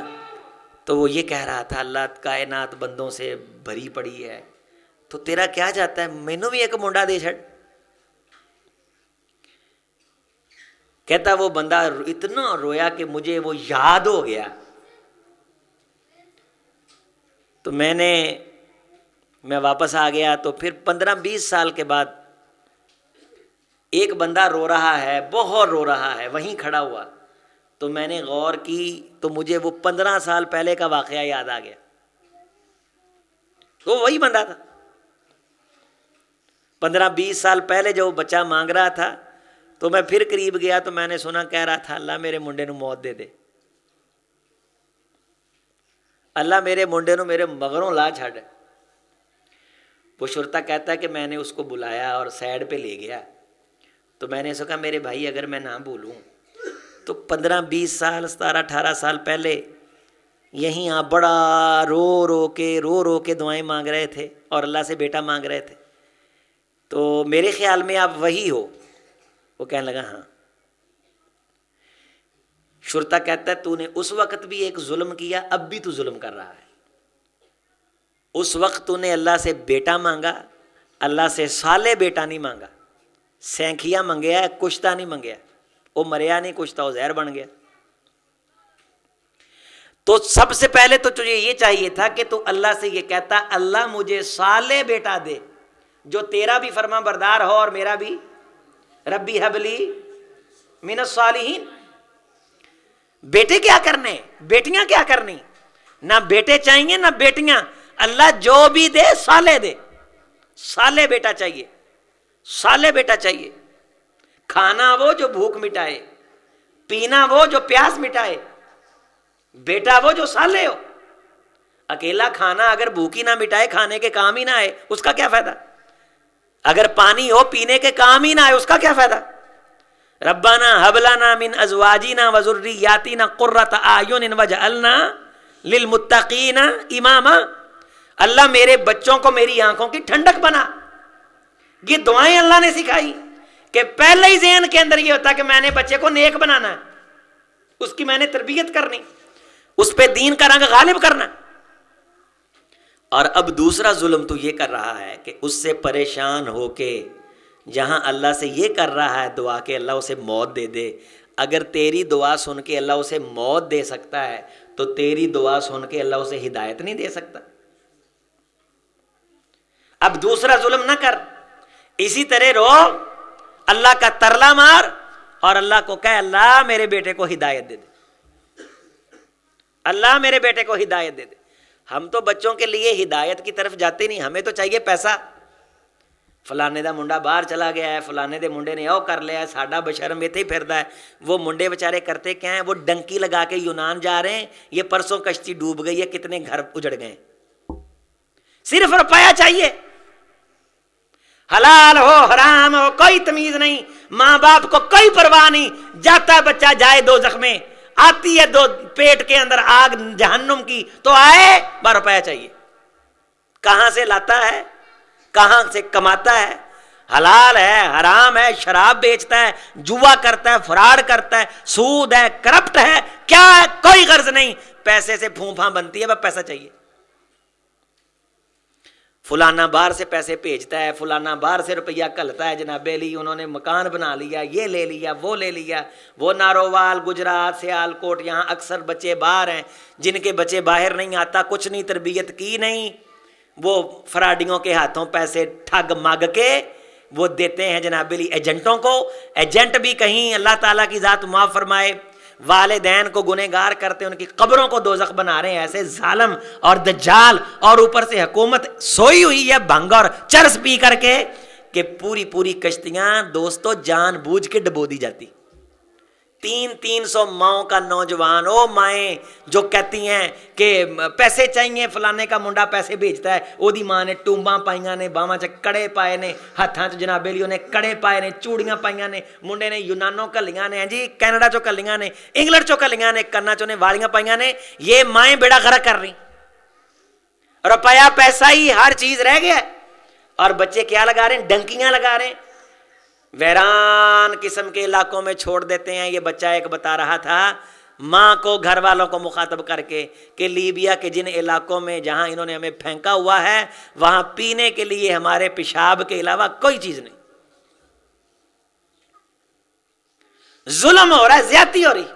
تو وہ یہ کہہ رہا تھا اللہ کائنات بندوں سے بھری پڑی ہے، تو تیرا کیا جاتا ہے، مینوں بھی ایک منڈا دے چھڑ. کہتا وہ بندہ اتنا رویا کہ مجھے وہ یاد ہو گیا. تو میں واپس آ گیا، تو پھر 15-20 سال کے بعد ایک بندہ رو رہا ہے، بہت رو رہا ہے وہیں کھڑا ہوا، تو میں نے غور کی تو مجھے وہ 15 سال پہلے کا واقعہ یاد آ گیا. تو وہی بندہ تھا 15-20 سال پہلے جو بچہ مانگ رہا تھا. تو میں پھر قریب گیا تو میں نے سنا کہہ رہا تھا اللہ میرے منڈے نو موت دے دے، اللہ میرے منڈے نو میرے مغروں لا چھڑ. وہ شرطا کہتا ہے کہ میں نے اس کو بلایا اور سائڈ پہ لے گیا، تو میں نے کہا میرے بھائی اگر میں نہ بولوں تو 15-20 سال 17-18 سال پہلے یہیں آپ بڑا رو رو کے دعائیں مانگ رہے تھے اور اللہ سے بیٹا مانگ رہے تھے، تو میرے خیال میں آپ وہی ہو. وہ کہنے لگا ہاں. شرطا کہتا ہے تو نے اس وقت بھی ایک ظلم کیا، اب بھی تو ظلم کر رہا ہے. اس وقت تو نے اللہ سے بیٹا مانگا، اللہ سے صالح بیٹا نہیں مانگا، سینکھیا منگیا ہے، کشتہ نہیں منگیا. وہ مریا نہیں، کشتہ وہ زہر بن گیا. تو سب سے پہلے تو تجھے یہ چاہیے تھا کہ تو اللہ سے یہ کہتا اللہ مجھے صالح بیٹا دے جو تیرا بھی فرما بردار ہو اور میرا بھی. ربی حب لی من الصالحین. بیٹے کیا کرنے، بیٹیاں کیا کرنی، نہ بیٹے چاہیے نہ بیٹیاں. اللہ جو بھی دے صالح دے، صالح بیٹا چاہیے، صالح بیٹا چاہیے. کھانا وہ جو بھوک مٹائے، پینا وہ جو پیاس مٹائے، بیٹا وہ جو صالح ہو. اکیلا کھانا اگر بھوکی نہ مٹائے، کھانے کے کام ہی نہ آئے، اس کا کیا فائدہ. اگر پانی ہو پینے کے کام ہی نہ آئے، اس کا کیا فائدہ. ربنا ہب لنا من ازواجنا وذریاتنا قرۃ اعین واجعلنا للمتقین اماما. اللہ میرے بچوں کو میری آنکھوں کی ٹھنڈک بنا. یہ دعائیں اللہ نے سکھائی کہ پہلے ہی ذہن کے اندر یہ ہوتا کہ میں نے بچے کو نیک بنانا ہے، اس کی میں نے تربیت کرنی، اس پہ دین کا رنگ غالب کرنا. اور اب دوسرا ظلم تو یہ کر رہا ہے کہ اس سے پریشان ہو کے جہاں اللہ سے یہ کر رہا ہے دعا کہ اللہ اسے موت دے دے. اگر تیری دعا سن کے اللہ اسے موت دے سکتا ہے تو تیری دعا سن کے اللہ اسے ہدایت نہیں دے سکتا. اب دوسرا ظلم نہ کر، اسی طرح رو، اللہ کا ترلا مار اور اللہ کو کہے اللہ میرے بیٹے کو ہدایت دے دے، اللہ میرے بیٹے کو ہدایت دے دے. ہم تو بچوں کے لیے ہدایت کی طرف جاتے نہیں، ہمیں تو چاہیے پیسہ. فلانے دا منڈا باہر چلا گیا ہے، فلانے دے منڈے نے او کر لیا ہے، ساڈا بشرم ایتھے ہی پھردا ہے. وہ منڈے بیچارے کرتے کیا ہیں، وہ ڈنکی لگا کے یونان جا رہے ہیں. یہ پرسوں کشتی ڈوب گئی ہے، کتنے گھر اجڑ گئے. صرف روپیہ چاہیے، حلال ہو حرام ہو کوئی تمیز نہیں، ماں باپ کو کوئی پرواہ نہیں. جاتا ہے بچہ جائے دوزخ میں، آتی ہے دو پیٹ کے اندر آگ جہنم کی تو آئے، بار روپیہ چاہیے. کہاں سے لاتا ہے، کہاں سے کماتا ہے، حلال ہے حرام ہے، شراب بیچتا ہے، جوا کرتا ہے، فراڈ کرتا ہے، سود ہے، کرپٹ ہے، کیا ہے، کوئی غرض نہیں. پیسے سے پھونپھاں بنتی ہے، بس پیسہ چاہیے. فلانا باہر سے پیسے بھیجتا ہے، فلانا باہر سے روپیہ کھلتا ہے، جناب علی انہوں نے مکان بنا لیا، یہ لے لیا، وہ لے لیا، وہ نارووال، گجرات، سیال کوٹ، یہاں اکثر بچے باہر ہیں، جن کے بچے باہر نہیں آتا، کچھ نہیں تربیت کی نہیں، وہ فراڈیوں کے ہاتھوں پیسے ٹھگ مگ کے وہ دیتے ہیں جناب علی ایجنٹوں کو۔ ایجنٹ بھی کہیں اللہ تعالیٰ کی ذات معاف فرمائے والدین کو گنہگار کرتے، ان کی قبروں کو دوزخ بنا رہے ہیں، ایسے ظالم اور دجال، اور اوپر سے حکومت سوئی ہوئی ہے بھنگ اور چرس پی کر کے کہ پوری پوری کشتیاں دوستو جان بوجھ کے ڈبو دی جاتی۔ 300 ماؤں کا نوجوان، او مائیں جو کہتی ہیں کہ پیسے چاہیے، فلانے کا منڈا پیسے بھیجتا ہے، او دی ماں نے ٹومباں پائیاں نے، باواں چ کڑے پائے نے، ہاتھاں چ جناب علی نے کڑے پائے نے، چوڑیاں پائیاں نے، منڈے نے یونانوں کلیاں نے، جی کینیڈا چو کلیاں نے، انگلینڈ چو کلیاں نے، کنا چو نے والیاں پائیاں نے، یہ مائیں بیڑا غرق کر رہی، روپیہ پیسہ ہی ہر چیز رہ گیا ہے، اور بچے کیا لگا رہے ہیں؟ ڈنکیاں لگا رہے ہیں، ویران قسم کے علاقوں میں چھوڑ دیتے ہیں۔ یہ بچہ ایک بتا رہا تھا ماں کو، گھر والوں کو مخاطب کر کے کہ لیبیا کے جن علاقوں میں جہاں انہوں نے ہمیں پھینکا ہوا ہے وہاں پینے کے لیے ہمارے پیشاب کے علاوہ کوئی چیز نہیں، ظلم ہو رہا ہے، زیادتی ہو رہی،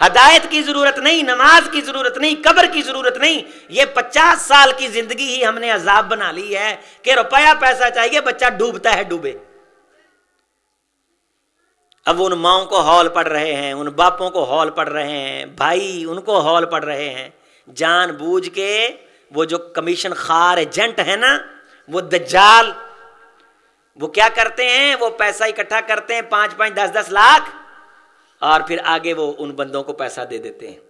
ہدایت کی ضرورت نہیں، نماز کی ضرورت نہیں، قبر کی ضرورت نہیں، یہ 50 سال کی زندگی ہی ہم نے عذاب بنا لی ہے کہ روپیہ پیسہ چاہیے، بچہ ڈوبتا ہے ڈوبے۔ اب ان ماؤں کو ہال پڑ رہے ہیں، ان باپوں کو ہال پڑ رہے ہیں، بھائی ان کو ہال پڑ رہے ہیں، جان بوجھ کے وہ جو کمیشن خار ایجنٹ ہے نا، وہ دجال، وہ کیا کرتے ہیں؟ وہ پیسہ اکٹھا کرتے ہیں 5-5 10-10 لاکھ، اور پھر آگے وہ ان بندوں کو پیسہ دے دیتے ہیں،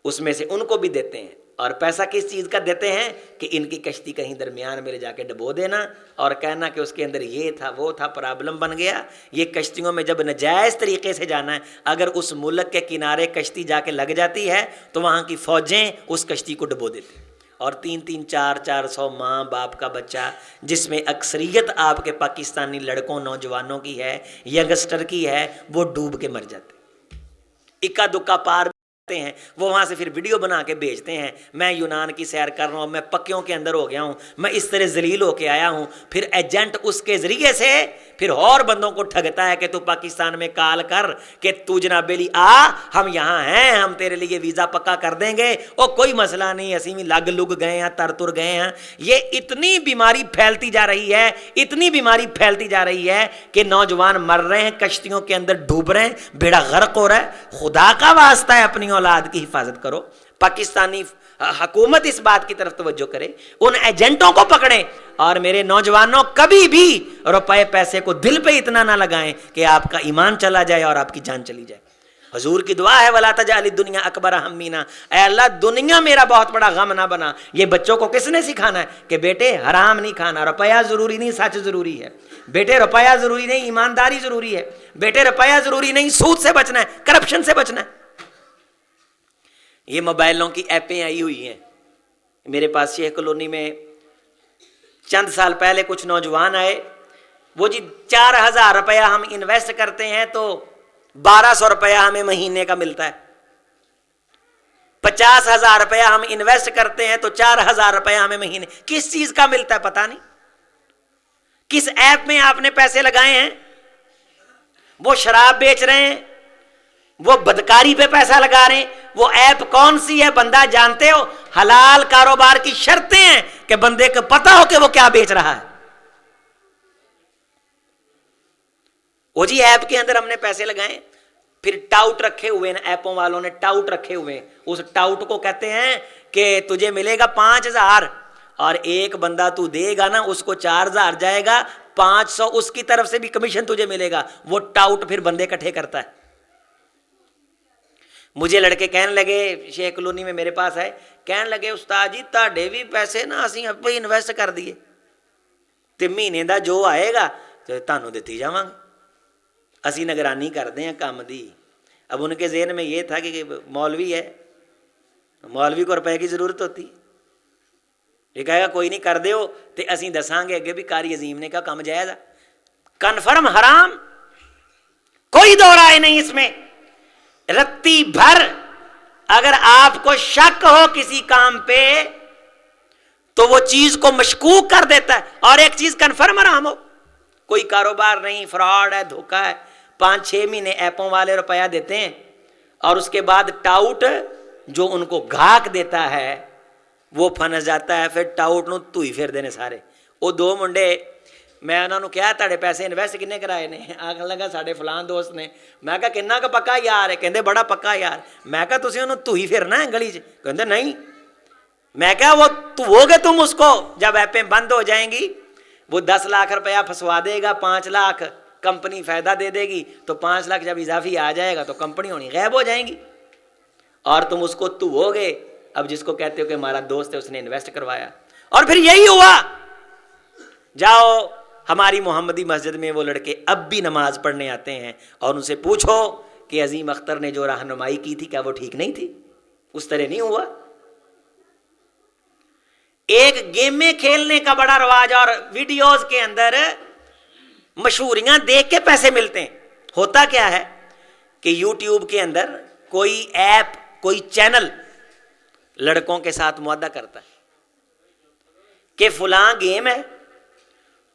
اس میں سے ان کو بھی دیتے ہیں، اور پیسہ کس چیز کا دیتے ہیں کہ ان کی کشتی کہیں درمیان میں لے جا کے ڈبو دینا اور کہنا کہ اس کے اندر یہ تھا وہ تھا، پرابلم بن گیا۔ یہ کشتیوں میں جب نجائز طریقے سے جانا ہے، اگر اس ملک کے کنارے کشتی جا کے لگ جاتی ہے تو وہاں کی فوجیں اس کشتی کو ڈبو دیتی ہیں، اور 300 400 ماں باپ کا بچہ، جس میں اکثریت آپ کے پاکستانی لڑکوں نوجوانوں کی ہے، ینگسٹر کی ہے، وہ ڈوب کے مر جاتے، اکا دکا پار ہیں، وہ وہاں سے پھر ویڈیو بنا کے بھیجتے ہیں، میں یونان کی سیر کر رہا ہوں، میں پکیوں کے اندر ہو گیا ہوں، میں اس طرح ذلیل ہو کے آیا ہوں۔ پھر ایجنٹ اس کے ذریعے سے پھر اور بندوں کو ٹھگتا ہے کہ تو پاکستان میں کال کر کہ تو جناب علی آ، ہم یہاں ہیں، ہم تیرے لیے ویزا پکا کر دیں گے، اور کوئی مسئلہ نہیں، اسی میں لگ لگ گئے ہیں، تر گئے ہیں۔ یہ اتنی بیماری پھیلتی جا رہی ہے، اتنی بیماری پھیلتی جا رہی ہے کہ نوجوان مر رہے ہیں، کشتیوں کے اندر ڈوب رہے ہیں، بیڑا غرق ہو رہا ہے۔ خدا کا واسطہ ہے اپنی اولاد کی حفاظت کرو، پاکستانی حکومت اس بات کی طرف توجہ کرے، ان ایجنٹوں کو پکڑیں، اور میرے نوجوانوں کبھی بھی روپے پیسے کو دل پہ اتنا نہ لگائیں کہ آپ کا ایمان چلا جائے اور آپ کی جان چلی جائے۔ حضور کی دعا ہے وَلَا تَجْعَلِ الدُّنْيَا أَكْبَرَ هَمِّنَا، اے اللہ دنیا میرا بہت بڑا غم نہ بنا۔ یہ بچوں کو کس نے سکھانا ہے کہ بیٹے حرام نہیں کھانا، روپیہ ضروری نہیں، سچ ضروری ہے، بیٹے روپیہ ضروری نہیں، ایمانداری ضروری ہے، بیٹے روپیہ ضروری نہیں، سود سے بچنا ہے، کرپشن سے بچنا ہے۔ یہ موبائلوں کی ایپیں آئی ہوئی ہیں، میرے پاس شیخ کالونی میں چند سال پہلے کچھ نوجوان آئے، وہ جی 4000 روپیہ ہم انویسٹ کرتے ہیں تو 1200 روپیہ ہمیں مہینے کا ملتا ہے، 50,000 روپیہ ہم انویسٹ کرتے ہیں تو 4000 روپیہ ہمیں مہینے، کس چیز کا ملتا ہے پتہ نہیں، کس ایپ میں آپ نے پیسے لگائے ہیں؟ وہ شراب بیچ رہے ہیں، وہ بدکاری پہ پیسہ لگا رہے ہیں، وہ ایپ کون سی ہے بندہ جانتے ہو؟ حلال کاروبار کی شرطیں ہیں کہ بندے کو پتہ ہو کہ وہ کیا بیچ رہا ہے۔ وہ جی ایپ کے اندر ہم نے پیسے لگائے، پھر ٹاؤٹ رکھے ہوئے ہیں، ایپوں والوں نے ٹاؤٹ رکھے ہوئے ہیں، اس ٹاؤٹ کو کہتے ہیں کہ تجھے ملے گا 5000، اور ایک بندہ تو دے گا نا اس کو 4000 جائے گا، 500 اس کی طرف سے بھی کمیشن تجھے ملے گا۔ وہ ٹاؤٹ پھر بندے اکٹھے کرتا ہے۔ مجھے لڑکے کہنے لگے، شیخ کالونی میں میرے پاس آئے، کہنے لگے استاد جی تہاڈے بھی پیسے نا اسی اپنے انویسٹ کر دیے تے مہینے دا جو آئے گا تے تانوں دتی جاواں گے، اسی نگرانی کرتے ہیں کام دی۔ اب ان کے ذہن میں یہ تھا کہ مولوی ہے، مولوی کو روپے کی ضرورت ہوتی، یہ کہے گا کوئی نہیں کر دیو تے اسی دساں گے اگے بھی قاری عظیم نے کہا کام جائز ہے، کنفرم حرام، کوئی دو رائے نہیں اس میں۔ رتی بھر اگر آپ کو شک ہو کسی کام پہ تو وہ چیز کو مشکوک کر دیتا ہے، اور ایک چیز کنفرم حرام ہو، کوئی کاروبار نہیں، فراڈ ہے، دھوکہ ہے، 5-6 مہینے ایپوں والے روپیہ دیتے ہیں، اور اس کے بعد ٹاؤٹ جو ان کو گھاک دیتا ہے وہ پھنس جاتا ہے، پھر ٹاؤٹ نو تو ہی پھر دینے سارے۔ وہ 2 منڈے میں انہوں نے کیا تاڑے پیسے انویسٹ کنے کرائے نے؟ آخر لگا ساڑے فلان دوست نے۔ میں کہا کننا کا پکا یار ہے؟ کہندے بڑا پکا یار۔ میں کہا تسی انہوں تو ہی پھرنا ہے گلی چ؟ کہندے نہیں۔ میں کہا وہ تو ہوگے تم اس کو جب ایپیں بند ہو جائیں گی، وہ 10 لاکھ روپیہ پھنسوا دے گا، 5 لاکھ کمپنی فائدہ دے دے گی، تو 5 لاکھ جب اضافی آ جائے گا تو کمپنی ہونی غائب ہو جائیں گی، اور تم اس کو تو ہوگے اب جس کو کہتے ہو کہ ہمارا دوست ہے اس نے انویسٹ کروایا۔ اور پھر یہی ہوا۔ جاؤ ہماری محمدی مسجد میں وہ لڑکے اب بھی نماز پڑھنے آتے ہیں، اور ان سے پوچھو کہ عظیم اختر نے جو رہنمائی کی تھی کیا وہ ٹھیک نہیں تھی؟ اس طرح نہیں ہوا۔ ایک گیم میں کھیلنے کا بڑا رواج، اور ویڈیوز کے اندر مشہوریاں دیکھ کے پیسے ملتے ہیں۔ ہوتا کیا ہے کہ یوٹیوب کے اندر کوئی ایپ، کوئی چینل لڑکوں کے ساتھ معاہدہ کرتا ہے کہ فلاں گیم ہے،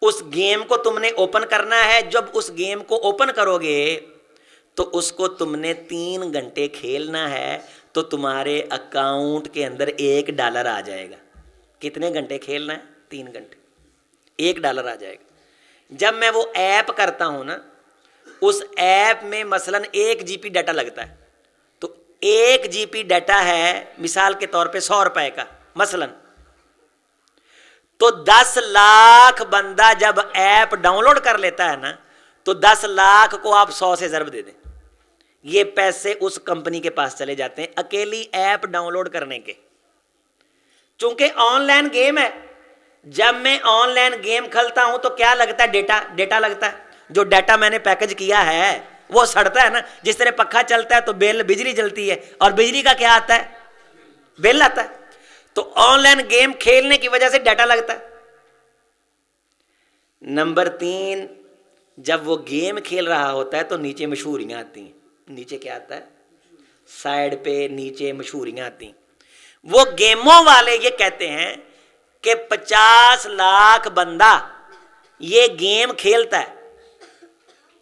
اس گیم کو تم نے اوپن کرنا ہے، جب اس گیم کو اوپن کرو گے تو اس کو تم نے 3 گھنٹے کھیلنا ہے، تو تمہارے اکاؤنٹ کے اندر $1 آ جائے گا۔ کتنے گھنٹے کھیلنا ہے؟ 3 گھنٹے، $1 آ جائے گا۔ جب میں وہ ایپ کرتا ہوں نا، اس ایپ میں مثلاً 1 GB ڈیٹا لگتا ہے، تو 1 GB ڈیٹا ہے مثال کے طور پہ $100 کا مثلاً، تو 10 لاکھ بندہ جب ایپ ڈاؤن لوڈ کر لیتا ہے نا، تو 10 لاکھ کو آپ 100 سے ضرب دے دیں، یہ پیسے اس کمپنی کے پاس چلے جاتے ہیں اکیلی ایپ ڈاؤن لوڈ کرنے کے۔ چونکہ آن لائن گیم ہے، جب میں آن لائن گیم کھلتا ہوں تو کیا لگتا ہے؟ ڈیٹا لگتا ہے۔ جو ڈیٹا میں نے پیکج کیا ہے وہ سڑتا ہے نا، جس طرح پکھا چلتا ہے تو بجلی جلتی ہے، اور بجلی کا کیا آتا ہے؟ بل آتا ہے۔ تو آن لائن گیم کھیلنے کی وجہ سے ڈیٹا لگتا ہے۔ نمبر 3، جب وہ گیم کھیل رہا ہوتا ہے تو نیچے مشہوریاں آتی ہیں۔ نیچے کیا آتا ہے؟ سائڈ پہ نیچے مشہوریاں آتی ہیں۔ وہ گیموں والے یہ کہتے ہیں کہ 50 لاکھ بندہ یہ گیم کھیلتا ہے،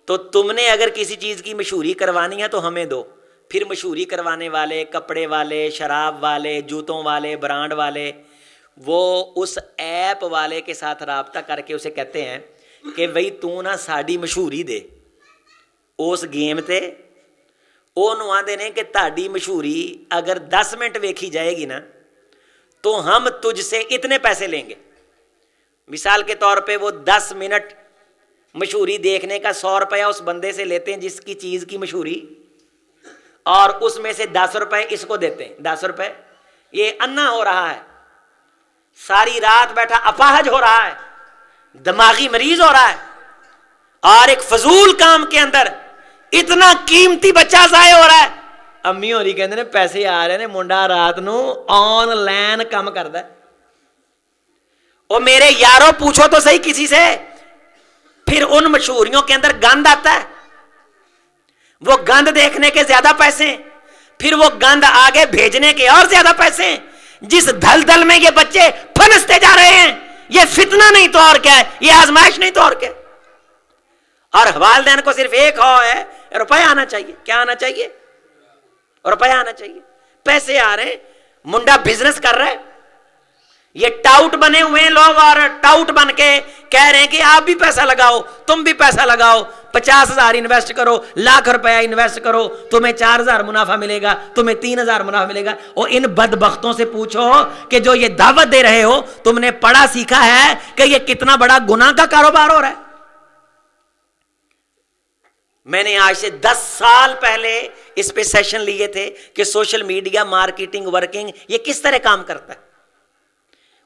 تو تم نے اگر کسی چیز کی مشہوری کروانی ہے تو ہمیں دو۔ پھر مشہوری کروانے والے، کپڑے والے، شراب والے، جوتوں والے، برانڈ والے، وہ اس ایپ والے کے ساتھ رابطہ کر کے اسے کہتے ہیں کہ بھئی تو نہ ساڑی مشہوری دے اس گیم تے۔ وہ نواندے نے کہ تاڑی مشہوری اگر 10 منٹ ویکھی جائے گی نا تو ہم تجھ سے اتنے پیسے لیں گے۔ مثال کے طور پہ وہ 10 منٹ مشہوری دیکھنے کا $100 اس بندے سے لیتے ہیں جس کی چیز کی مشہوری، اور اس میں سے $10 اس کو دیتے ہیں۔ $10 یہ انا ہو رہا ہے، ساری رات بیٹھا اپاہج ہو رہا ہے، دماغی مریض ہو رہا ہے، اور ایک فضول کام کے اندر اتنا قیمتی بچہ ضائع ہو رہا ہے۔ امی ہوری کہندے نے پیسے آ رہے نے، منڈا رات نو آن لائن کام کردا ہے۔ او میرے یارو پوچھو تو صحیح کسی سے، پھر ان مشہوریوں کے اندر گند آتا ہے، وہ گند دیکھنے کے زیادہ پیسے ہیں، پھر وہ گند آگے بھیجنے کے اور زیادہ پیسے ہیں۔ جس دھل میں یہ بچے پھنستے جا رہے ہیں، یہ فتنہ نہیں تو اور کیا ہے، یہ آزمائش نہیں تو اور کیا ہے۔ اور والدین کو صرف ایک ہے، روپیہ آنا چاہیے۔ کیا آنا چاہیے؟ روپیہ آنا چاہیے۔ پیسے آ رہے ہیں، منڈا بزنس کر رہا ہے، یہ ٹاؤٹ بنے ہوئے ہیں لوگ، اور ٹاؤٹ بن کے کہہ رہے ہیں کہ آپ بھی پیسہ لگاؤ، تم بھی پیسہ لگاؤ، 50,000 انویسٹ کرو، $1,00,000 انویسٹ کرو، تمہیں 4,000 منافع ملے گا، تمہیں 3,000 منافع ملے گا۔ اور ان بدبختوں سے پوچھو کہ جو یہ دعوت دے رہے ہو، تم نے پڑھا سیکھا ہے کہ یہ کتنا بڑا گناہ کا کاروبار ہو رہا ہے؟ میں نے آج سے 10 سال پہلے اس پہ سیشن لیے تھے کہ سوشل میڈیا مارکیٹنگ ورکنگ یہ کس طرح کام کرتا ہے۔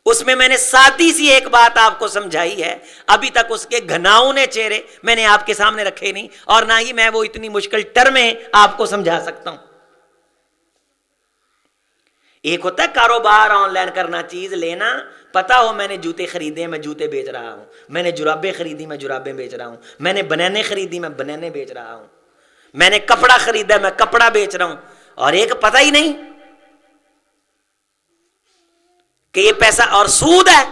اس میں میں نے سادی سی ایک بات آپ کو سمجھائی ہے، ابھی تک اس کے گھناؤنے چہرے میں نے آپ کے سامنے رکھے نہیں، اور نہ ہی میں وہ اتنی مشکل ٹرمیں آپ کو سمجھا سکتا ہوں۔ ایک ہوتا ہے کاروبار آن لائن کرنا، چیز لینا، پتا ہو میں نے جوتے خریدے میں جوتے بیچ رہا ہوں، میں نے جرابیں خریدی میں جرابیں بیچ رہا ہوں، میں نے بنانے خریدی میں بنانے بیچ رہا ہوں، میں نے کپڑا خریدا میں کپڑا بیچ رہا ہوں۔ اور ایک پتہ ہی نہیں کہ یہ پیسہ اور سود ہے،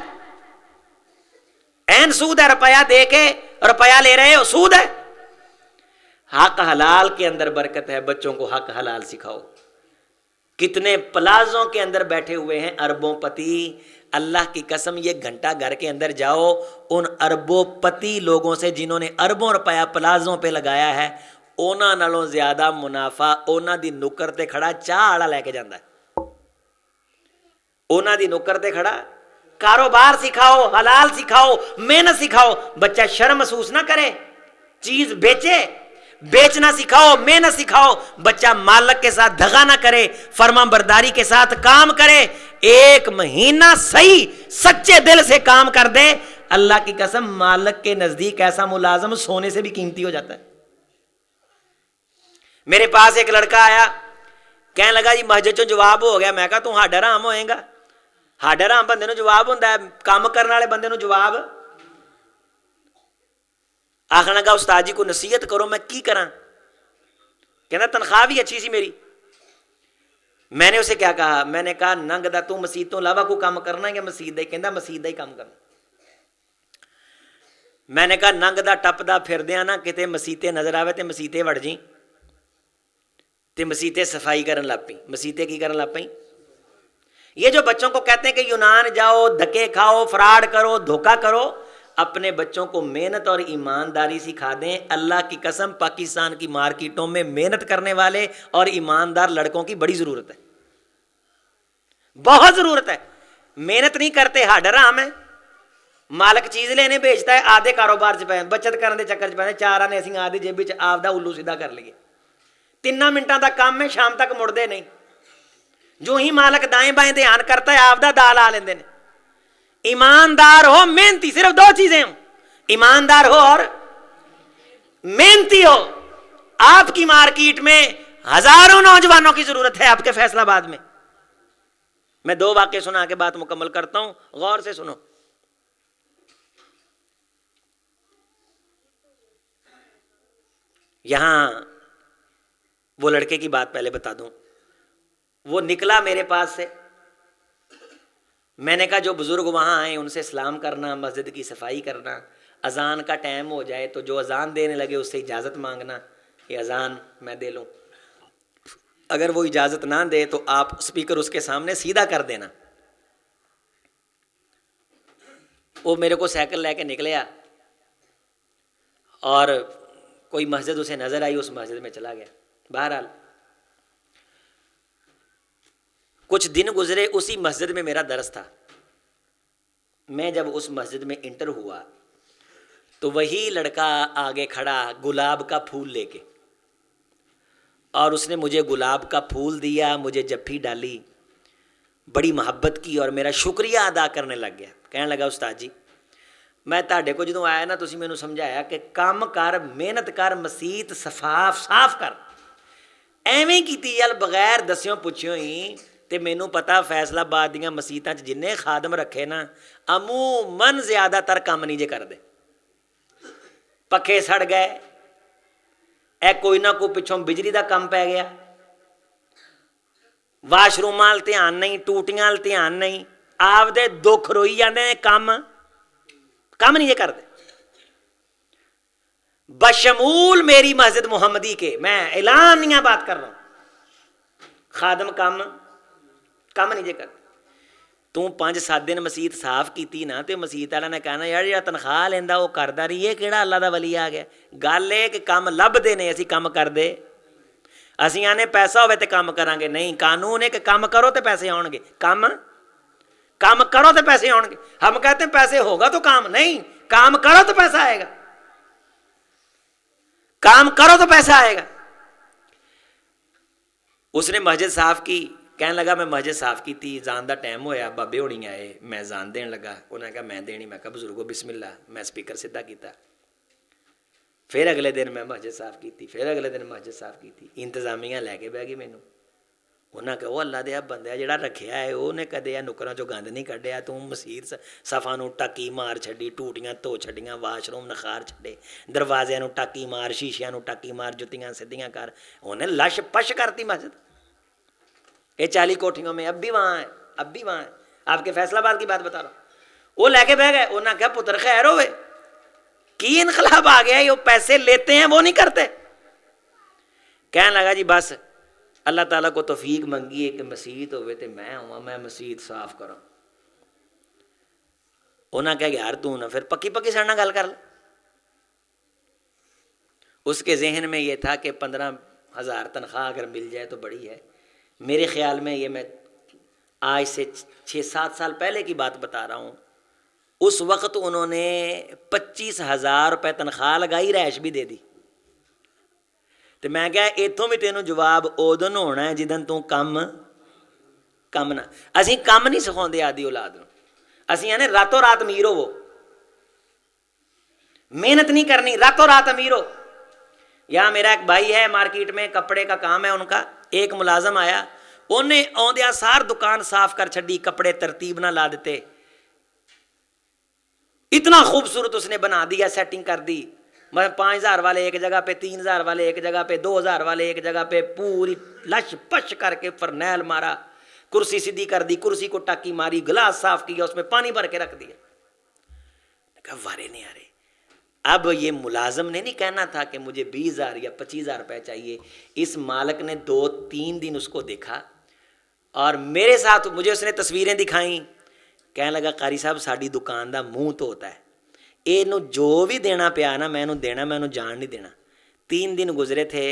این سود ہے، روپیہ دے کے روپیہ لے رہے ہو، سود ہے۔ حق حلال کے اندر برکت ہے، بچوں کو حق حلال سکھاؤ۔ کتنے پلازوں کے اندر بیٹھے ہوئے ہیں اربوں پتی، اللہ کی قسم یہ گھنٹہ گھر کے اندر جاؤ، ان اربوں پتی لوگوں سے جنہوں نے اربوں روپیہ پلازوں پہ لگایا ہے، اونا نالوں زیادہ منافع اونا دی نکر تے کھڑا چاہ آڑا لے کے جاندہ ہے۔ اونا دی نکر تے کھڑا کاروبار سکھاؤ، حلال سکھاؤ، محنت سکھاؤ، بچہ شرم محسوس نہ کرے، چیز بیچے، بیچنا سکھاؤ، محنت سکھاؤ، بچہ مالک کے ساتھ دھگا نہ کرے، فرما برداری کے ساتھ کام کرے، ایک مہینہ صحیح سچے دل سے کام کر دے، اللہ کی قسم مالک کے نزدیک ایسا ملازم سونے سے بھی قیمتی ہو جاتا ہے۔ میرے پاس ایک لڑکا آیا، کہنے لگا جی مسجد چوں جواب ہو گیا، میں کہا تو ہاڈا رام ہوئے گا، ہاڈا رام بندے نو جواب ہوندہ ہے، کام کرنے والے بندے نو جواب آخر لگا استاد جی کو نصیحت کرو، میں کی کراں؟ کہنا تنخواہ بھی اچھی سی میری۔ میں نے اسے کیا کہا؟ میں نے کہا ننگ دا تو مسجد تو علاوہ کو کام کرنا ہے یا مسجد دا ہی؟ کہندا مسجد دا ہی کام کرنا۔ میں نے کہا ننگ دا ٹپ دا پھر دیاں نا کتے مسیتے نظر آوے تے مسیتے وڑ جیں تے مسیتے صفائی کرن لگ پئیں، مسیتے کی کرن لگ پئیں؟ یہ جو بچوں کو کہتے ہیں کہ یونان جاؤ، دھکے کھاؤ، فراڈ کرو، دھوکہ کرو، اپنے بچوں کو محنت اور ایمانداری سکھا دیں۔ اللہ کی قسم پاکستان کی مارکیٹوں میں محنت کرنے والے اور ایماندار لڑکوں کی بڑی ضرورت ہے، بہت ضرورت ہے۔ محنت نہیں کرتے، ہاڈا رام ہے، مالک چیز لینے بیچتا ہے، آدھے کاروبار سے پہ بچت کرنے دے چکر چ پہ چار آنے اسی آدھی جیب وچ آپ دا الو سیدھا کر لیے، 3 منٹاں دا کام ہے، شام تک مڑدے نہیں، جو ہی مالک دائیں بائیں دھیان کرتا ہے آپ دا دال آ لیندے نے۔ ایماندار ہو، محنتی، صرف 2 چیزیں ہوں، ایماندار ہو اور محنتی ہو۔ آپ کی مارکیٹ میں ہزاروں نوجوانوں کی ضرورت ہے، آپ کے فیصل آباد میں۔ میں 2 واقعے سنا کے بات مکمل کرتا ہوں، غور سے سنو۔ یہاں وہ لڑکے کی بات پہلے بتا دوں، وہ نکلا میرے پاس سے، میں نے کہا جو بزرگ وہاں آئیں ان سے سلام کرنا، مسجد کی صفائی کرنا، اذان کا ٹائم ہو جائے تو جو اذان دینے لگے اس سے اجازت مانگنا، یہ اذان میں دے لوں، اگر وہ اجازت نہ دے تو آپ سپیکر اس کے سامنے سیدھا کر دینا۔ وہ میرے کو سائیکل لے کے نکلیا اور کوئی مسجد اسے نظر آئی، اس مسجد میں چلا گیا۔ بہرحال کچھ دن گزرے، اسی مسجد میں میرا درس تھا۔ میں جب اس مسجد میں انٹر ہوا تو وہی لڑکا آگے کھڑا گلاب کا پھول لے کے، اور اس نے مجھے گلاب کا پھول دیا، مجھے جپھی ڈالی، بڑی محبت کی اور میرا شکریہ ادا کرنے لگ گیا۔ کہنے لگا استاد جی میں تہاڈے کو جدوں آیا نا تسی مینوں سمجھایا کہ کام کر، محنت کر، مسیت صاف کر، ایویں کیتی یل بغیر دسیوں پوچھیوں ہی تے مینوں پتا فیصل آباد دیاں مسیتاں چ جننے خادم رکھے نا عموماً زیادہ تر کام نہیں جے کردے، پکھے سڑ گئے، اے کوئی نہ کوئی پچھوں بجلی دا کم پی گیا، واش روم وال دھیان نہیں، ٹوٹیاں وال دھیان نہیں، آپ دے دکھ روئی جاندے، کم نہیں جے کردے۔ بشمول میری مسجد محمدی کے، میں اعلانیہ بات کر رہا ہوں، خادم کم نہیں جے کر۔ تو 5-7 دن مسیت صاف کیتی نا تے مسیت والا نے کہنا یار جہاں تنخواہ لیندا وہ کردا نہیں، یہ کہڑا اللہ دا ولی آ گیا۔ گل یہ کہ کام لبھدے نے، اسی کام کردے، اسی آنے پیسہ ہوئے تے کام کران گے، نہیں، قانون ہے کہ کام کرو تے پیسے آن گے، کام کرو تے پیسے آن گے۔ ہم کہتے ہیں پیسے ہوگا تو کام نہیں، کام کرو تو پیسہ آئے گا، کام کرو تو پیسہ آئے گا۔ اس نے مسجد صاف کی، کہنے لگا میں مسجد صاف کی تھی، زان دا ٹائم ہویا، بابے ہوڑی آئے، میں زان دین لگا، انہوں نے کہا میں دینی، میں کہا بزرگو بسم اللہ، میں سپیکر سیدھا کیتا۔ پھر اگلے دن میں مسجد صاف کی تھی، پھر اگلے دن مسجد صاف کی تھی، انتظامیہ لے کے بہ گئی مینوں، انہوں نے کہا وہ اللہ دیا بندہ جڑا رکھیا ہے وہ نے کدے نکراں چوں گند نہیں کڈیا، تو مسیت صفا نو ٹاکی مار چھڈی، ٹوٹیاں دھو چھڈیاں، واش روم نخار چھڈے، دروازے نو ٹاکی مار، شیشیاں نو ٹاکی مار، جتیاں سدھیاں کر، انہیں لش پش کرتی مسجد۔ یہ 40 کوٹھیوں میں اب بھی وہاں ہے، اب بھی وہاں ہے۔ آپ کے فیصلہ آباد کی بات بتا رہا ہوں. وہ لے کے بہ گئے. انہوں نے کہا پتر خیر ہوئے کی انقلاب آ گیا, یہ پیسے لیتے ہیں وہ نہیں کرتے. کہنے لگا جی بس اللہ تعالیٰ کو توفیق منگی ہے کہ مسیت ہوئے تو میں ہوں, میں مسیت صاف کروں. انہوں نے کہا یار تو نہ پھر پکی پکی سڑنا گل کر لے. اس کے ذہن میں یہ تھا کہ 15,000 تنخواہ اگر مل جائے تو بڑی ہے. میرے خیال میں یہ میں آج سے 6-7 سال پہلے کی بات بتا رہا ہوں. اس وقت انہوں نے 25,000 روپے تنخواہ لگائی, رہائش بھی دے دی. تو میں کہا اتوں بھی تینوں جواب ادن ہونا ہے جدن تو کم نہ. اسی کم نہیں سکھاؤندے آدھی اولاد نو, اسی آنے راتوں رات امیر ہو, محنت نہیں کرنی راتوں رات امیر ہو. یہاں میرا ایک بھائی ہے مارکیٹ میں کپڑے کا کام ہے ان کا. ایک ملازم آیا, انہیں آدھیا سار دکان صاف کر چھڈی, کپڑے ترتیب نہ لا دیتے, اتنا خوبصورت اس نے بنا دیا, سیٹنگ کر دی. میں 5,000 والے ایک جگہ پہ, 3,000 والے ایک جگہ پہ, 2,000 والے ایک جگہ پہ, پوری لش پش کر کے فرنیل مارا, کرسی سیدھی کر دی, کرسی کو ٹاکی ماری, گلاس صاف کیا, اس میں پانی بھر کے رکھ دیا. کہا وارے نہیں آ رہے. اب یہ ملازم نے نہیں کہنا تھا کہ مجھے 20,000 یا 25,000 روپے چاہیے. اس مالک نے 2-3 دن اس کو دیکھا اور میرے ساتھ مجھے اس نے تصویریں دکھائیں. کہنے لگا قاری صاحب ساری دکان دا منہ تو ہوتا ہے, یہ جو بھی دینا پیا نا میں دینا, میں جان نہیں دینا. 3 دن گزرے تھے,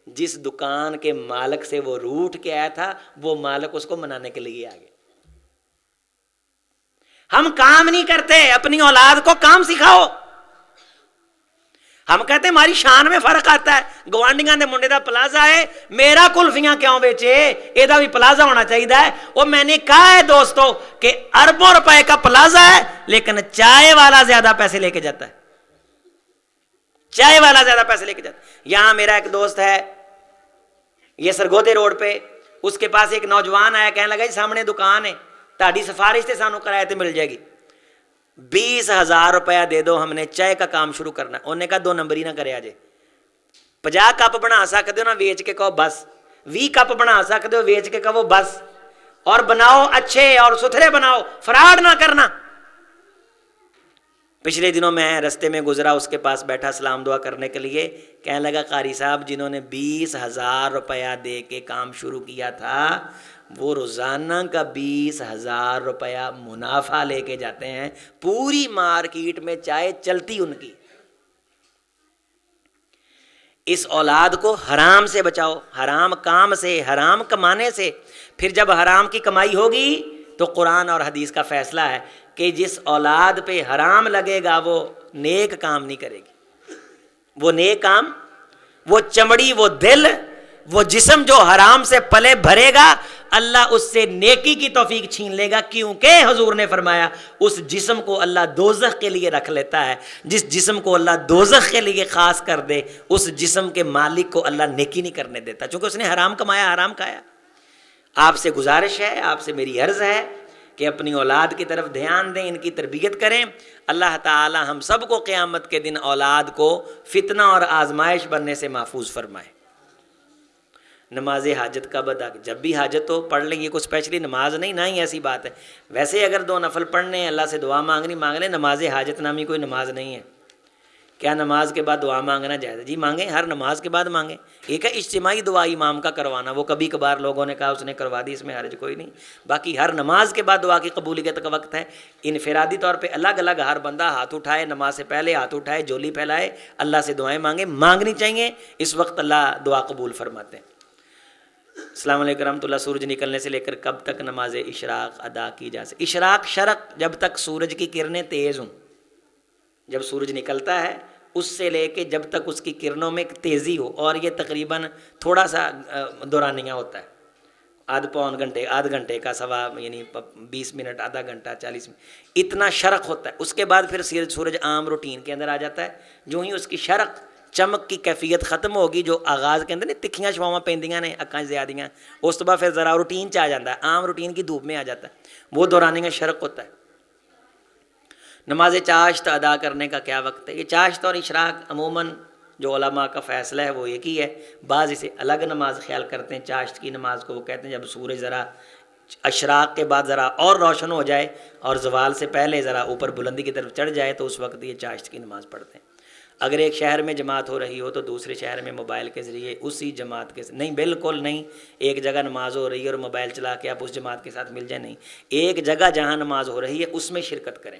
جس دکان کے مالک سے وہ روٹھ کے آیا تھا وہ مالک اس کو منانے کے لیے آ گیا. ہم کام نہیں کرتے, اپنی اولاد کو کام سکھاؤ. ہم کہتے ہیں ہماری شان میں فرق آتا ہے. گوانڈیاں دے منڈے دا پلازا ہے, میرا کلفیاں کیوں بیچے, یہ بھی پلازا ہونا چاہیے. وہ میں نے کہا ہے دوستو کہ اربوں روپے کا پلازا ہے لیکن چائے والا زیادہ پیسے لے کے جاتا ہے, چائے والا زیادہ پیسے لے کے جاتا ہے. یہاں میرا ایک دوست ہے یہ سرگودے روڈ پہ, اس کے پاس ایک نوجوان آیا, کہنے لگا جی سامنے دکان ہے, تہاڈی سفارش سے سانو کرایہ تے مل جائے گی, 20,000 روپیہ دے دو, ہم نے چائے کا کام شروع کرنا. انہوں نے کہا 2 نمبر ہی نہ کرے آجے, 50 کپ بنا سکتے ہو نا ویچ کے کہو بس, 20 کپ بنا سکتے ہو ویچ کے کہو بس, اور بناؤ اچھے اور ستھرے بناؤ, فراڈ نہ کرنا. پچھلے دنوں میں رستے میں گزرا, اس کے پاس بیٹھا سلام دعا کرنے کے لیے. کہنے لگا قاری صاحب جنہوں نے 20,000 روپیہ دے کے کام شروع کیا تھا وہ روزانہ کا 20,000 روپیہ منافع لے کے جاتے ہیں. پوری مارکیٹ میں چائے چلتی ان کی. اس اولاد کو حرام سے بچاؤ, حرام کام سے, حرام کمانے سے. پھر جب حرام کی کمائی ہوگی تو قرآن اور حدیث کا فیصلہ ہے کہ جس اولاد پہ حرام لگے گا وہ نیک کام نہیں کرے گی. وہ نیک کام, وہ چمڑی, وہ دل, وہ جسم جو حرام سے پلے بھرے گا اللہ اس سے نیکی کی توفیق چھین لے گا. کیونکہ حضور نے فرمایا اس جسم کو اللہ دوزخ کے لیے رکھ لیتا ہے. جس جسم کو اللہ دوزخ کے لیے خاص کر دے اس جسم کے مالک کو اللہ نیکی نہیں کرنے دیتا, چونکہ اس نے حرام کمایا, حرام کھایا. آپ سے گزارش ہے, آپ سے میری عرض ہے کہ اپنی اولاد کی طرف دھیان دیں, ان کی تربیت کریں. اللہ تعالی ہم سب کو قیامت کے دن اولاد کو فتنہ اور آزمائش بننے سے محفوظ فرمائے. نماز حاجت کب ادا, جب بھی حاجت ہو پڑھ لیں, یہ کوئی اسپیشلی نماز نہیں, نہ ہی ایسی بات ہے. ویسے اگر 2 نفل پڑھنے, اللہ سے دعا مانگنی مانگ لیں. نماز حاجت نامی کوئی نماز نہیں ہے. کیا نماز کے بعد دعا مانگنا جائز ہے؟ جی مانگیں, ہر نماز کے بعد مانگیں. ایک ہے اجتماعی دعا امام کا کروانا, وہ کبھی کبھار لوگوں نے کہا اس نے کروا دی, اس میں حرج کوئی نہیں. باقی ہر نماز کے بعد دعا کی قبولیت کا وقت ہے. انفرادی طور پہ الگ الگ ہر بندہ ہاتھ اٹھائے, نماز سے پہلے ہاتھ اٹھائے, جولی پھیلائے, اللہ سے دعائیں مانگیں, مانگنی چاہیے. اس وقت اللہ دعا قبول فرماتے ہیں. السلام علیکم رحمۃ اللہ. سورج نکلنے سے لے کر کب تک نماز اشراق ادا کی جا سکتی؟ اشراق شرق جب تک سورج کی کرنیں تیز ہوں, جب سورج نکلتا ہے اس سے لے کے جب تک اس کی کرنوں میں تیزی ہو, اور یہ تقریباً تھوڑا سا دورانیہ ہوتا ہے, آدھ گھنٹے کا, یعنی 20 منٹ, آدھا گھنٹہ, 40 منٹ, اتنا شرق ہوتا ہے. اس کے بعد پھر سورج عام روٹین کے اندر آ جاتا ہے. جو ہی اس کی شرق چمک کی کیفیت ختم ہوگی, جو آغاز کے اندر نہیں تکھیاں چھواواں پیندیاں نے اکھاں زیادیاں, اس تو بعد پھر ذرا روٹین چ آ جاتا ہے, عام روٹین کی دھوپ میں آ جاتا ہے, وہ دورانیہ شرق ہوتا ہے. نماز چاشت ادا کرنے کا کیا وقت ہے؟ یہ چاشت اور اشراق عموماً جو علماء کا فیصلہ ہے وہ ایک ہی ہے. بعض اسے الگ نماز خیال کرتے ہیں. چاشت کی نماز کو وہ کہتے ہیں جب سورج ذرا اشراق کے بعد ذرا اور روشن ہو جائے اور زوال سے پہلے ذرا اوپر بلندی کی طرف چڑھ جائے تو اس وقت یہ چاشت کی نماز پڑھتے ہیں۔ اگر ایک شہر میں جماعت ہو رہی ہو تو دوسرے شہر میں موبائل کے ذریعے اسی جماعت کے نہیں، بالکل نہیں، ایک جگہ نماز ہو رہی ہے اور موبائل چلا کے آپ اس جماعت کے ساتھ مل جائیں، نہیں، ایک جگہ جہاں نماز ہو رہی ہے اس میں شرکت کریں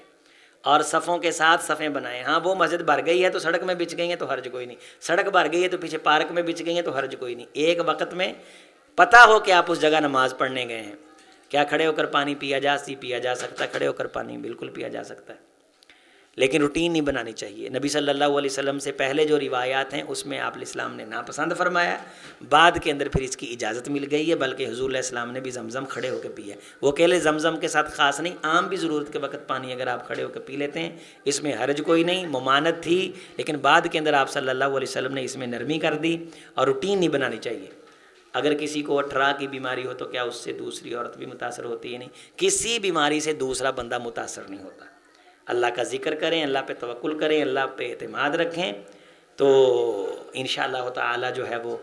اور صفوں کے ساتھ صفیں بنائیں۔ ہاں وہ مسجد بھر گئی ہے تو سڑک میں بچھ گئی ہیں تو حرج کوئی نہیں، سڑک بھر گئی ہے تو پیچھے پارک میں بچھ گئی ہیں تو حرج کوئی نہیں، ایک وقت میں پتہ ہو کہ آپ اس جگہ نماز پڑھنے گئے ہیں۔ کیا کھڑے ہو کر پانی پیا جا سکتا ہے؟ کھڑے ہو کر پانی بالکل پیا جا سکتا ہے، لیکن روٹین نہیں بنانی چاہیے۔ نبی صلی اللہ علیہ وسلم سے پہلے جو روایات ہیں اس میں آپ علیہ السلام نے ناپسند فرمایا، بعد کے اندر پھر اس کی اجازت مل گئی ہے، بلکہ حضور علیہ السلام نے بھی زمزم کھڑے ہو کے پیا ہے۔ وہ اکیلے زمزم کے ساتھ خاص نہیں، عام بھی ضرورت کے وقت پانی اگر آپ کھڑے ہو کے پی لیتے ہیں اس میں حرج کوئی نہیں، ممانت تھی، لیکن بعد کے اندر آپ صلی اللہ علیہ وسلم نے اس میں نرمی کر دی اور روٹین نہیں بنانی چاہیے۔ اگر کسی کو اٹھرا کی بیماری ہو تو کیا اس سے دوسری عورت بھی متاثر ہوتی ہے؟ نہیں، کسی بیماری سے دوسرا بندہ متاثر نہیں ہوتا۔ اللہ کا ذکر کریں، اللہ پہ توکل کریں، اللہ پہ اعتماد رکھیں تو انشاءاللہ تعالی جو ہے وہ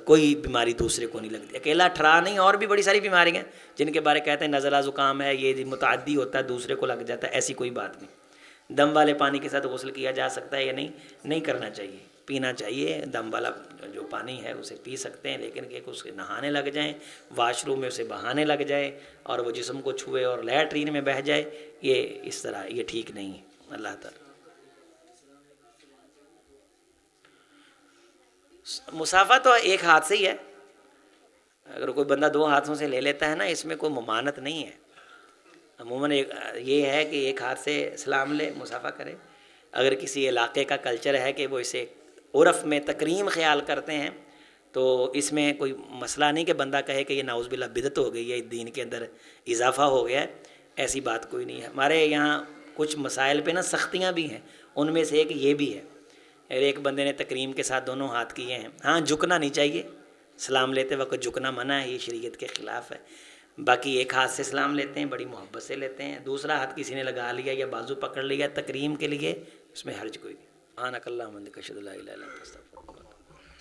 کوئی بیماری دوسرے کو نہیں لگتی۔ اکیلا ٹھرا نہیں، اور بھی بڑی ساری بیماریاں ہیں جن کے بارے کہتے ہیں نزلہ زکام ہے، یہ متعدی ہوتا ہے، دوسرے کو لگ جاتا ہے، ایسی کوئی بات نہیں۔ دم والے پانی کے ساتھ غسل کیا جا سکتا ہے یا نہیں؟ نہیں کرنا چاہیے، پینا چاہیے۔ دم والا جو پانی ہے اسے پی سکتے ہیں، لیکن کہ اس کے نہانے لگ جائیں، واش روم میں اسے بہانے لگ جائے اور وہ جسم کو چھوئے اور لیٹرین میں بہہ جائے، یہ اس طرح یہ ٹھیک نہیں ہے۔ اللہ تعالیٰ مسافہ تو ایک ہاتھ سے ہی ہے، اگر کوئی بندہ دو ہاتھوں سے لے لیتا ہے نا، اس میں کوئی ممانت نہیں ہے۔ عموماً یہ ہے کہ ایک ہاتھ سے سلام لے، مسافہ کرے۔ اگر کسی علاقے کا کلچر ہے کہ وہ اسے عرف میں تکریم خیال کرتے ہیں تو اس میں کوئی مسئلہ نہیں کہ بندہ کہے کہ یہ نعوذ باللہ بدعت ہو گئی ہے، دین کے اندر اضافہ ہو گیا ہے، ایسی بات کوئی نہیں ہے۔ ہمارے یہاں کچھ مسائل پہ نا سختیاں بھی ہیں، ان میں سے ایک یہ بھی ہے۔ ایک بندے نے تکریم کے ساتھ دونوں ہاتھ کیے ہیں، ہاں جھکنا نہیں چاہیے، سلام لیتے وقت جھکنا منع ہے، یہ شریعت کے خلاف ہے۔ باقی ایک ہاتھ سے سلام لیتے ہیں، بڑی محبت سے لیتے ہیں، دوسرا ہاتھ کسی نے لگا لیا یا بازو پکڑ لیا تکریم کے لیے، اس میں حرج کوئی نہیں۔ سبحانک اللہم و بحمدک اشہد ان لا الہ الا انت استغفرک۔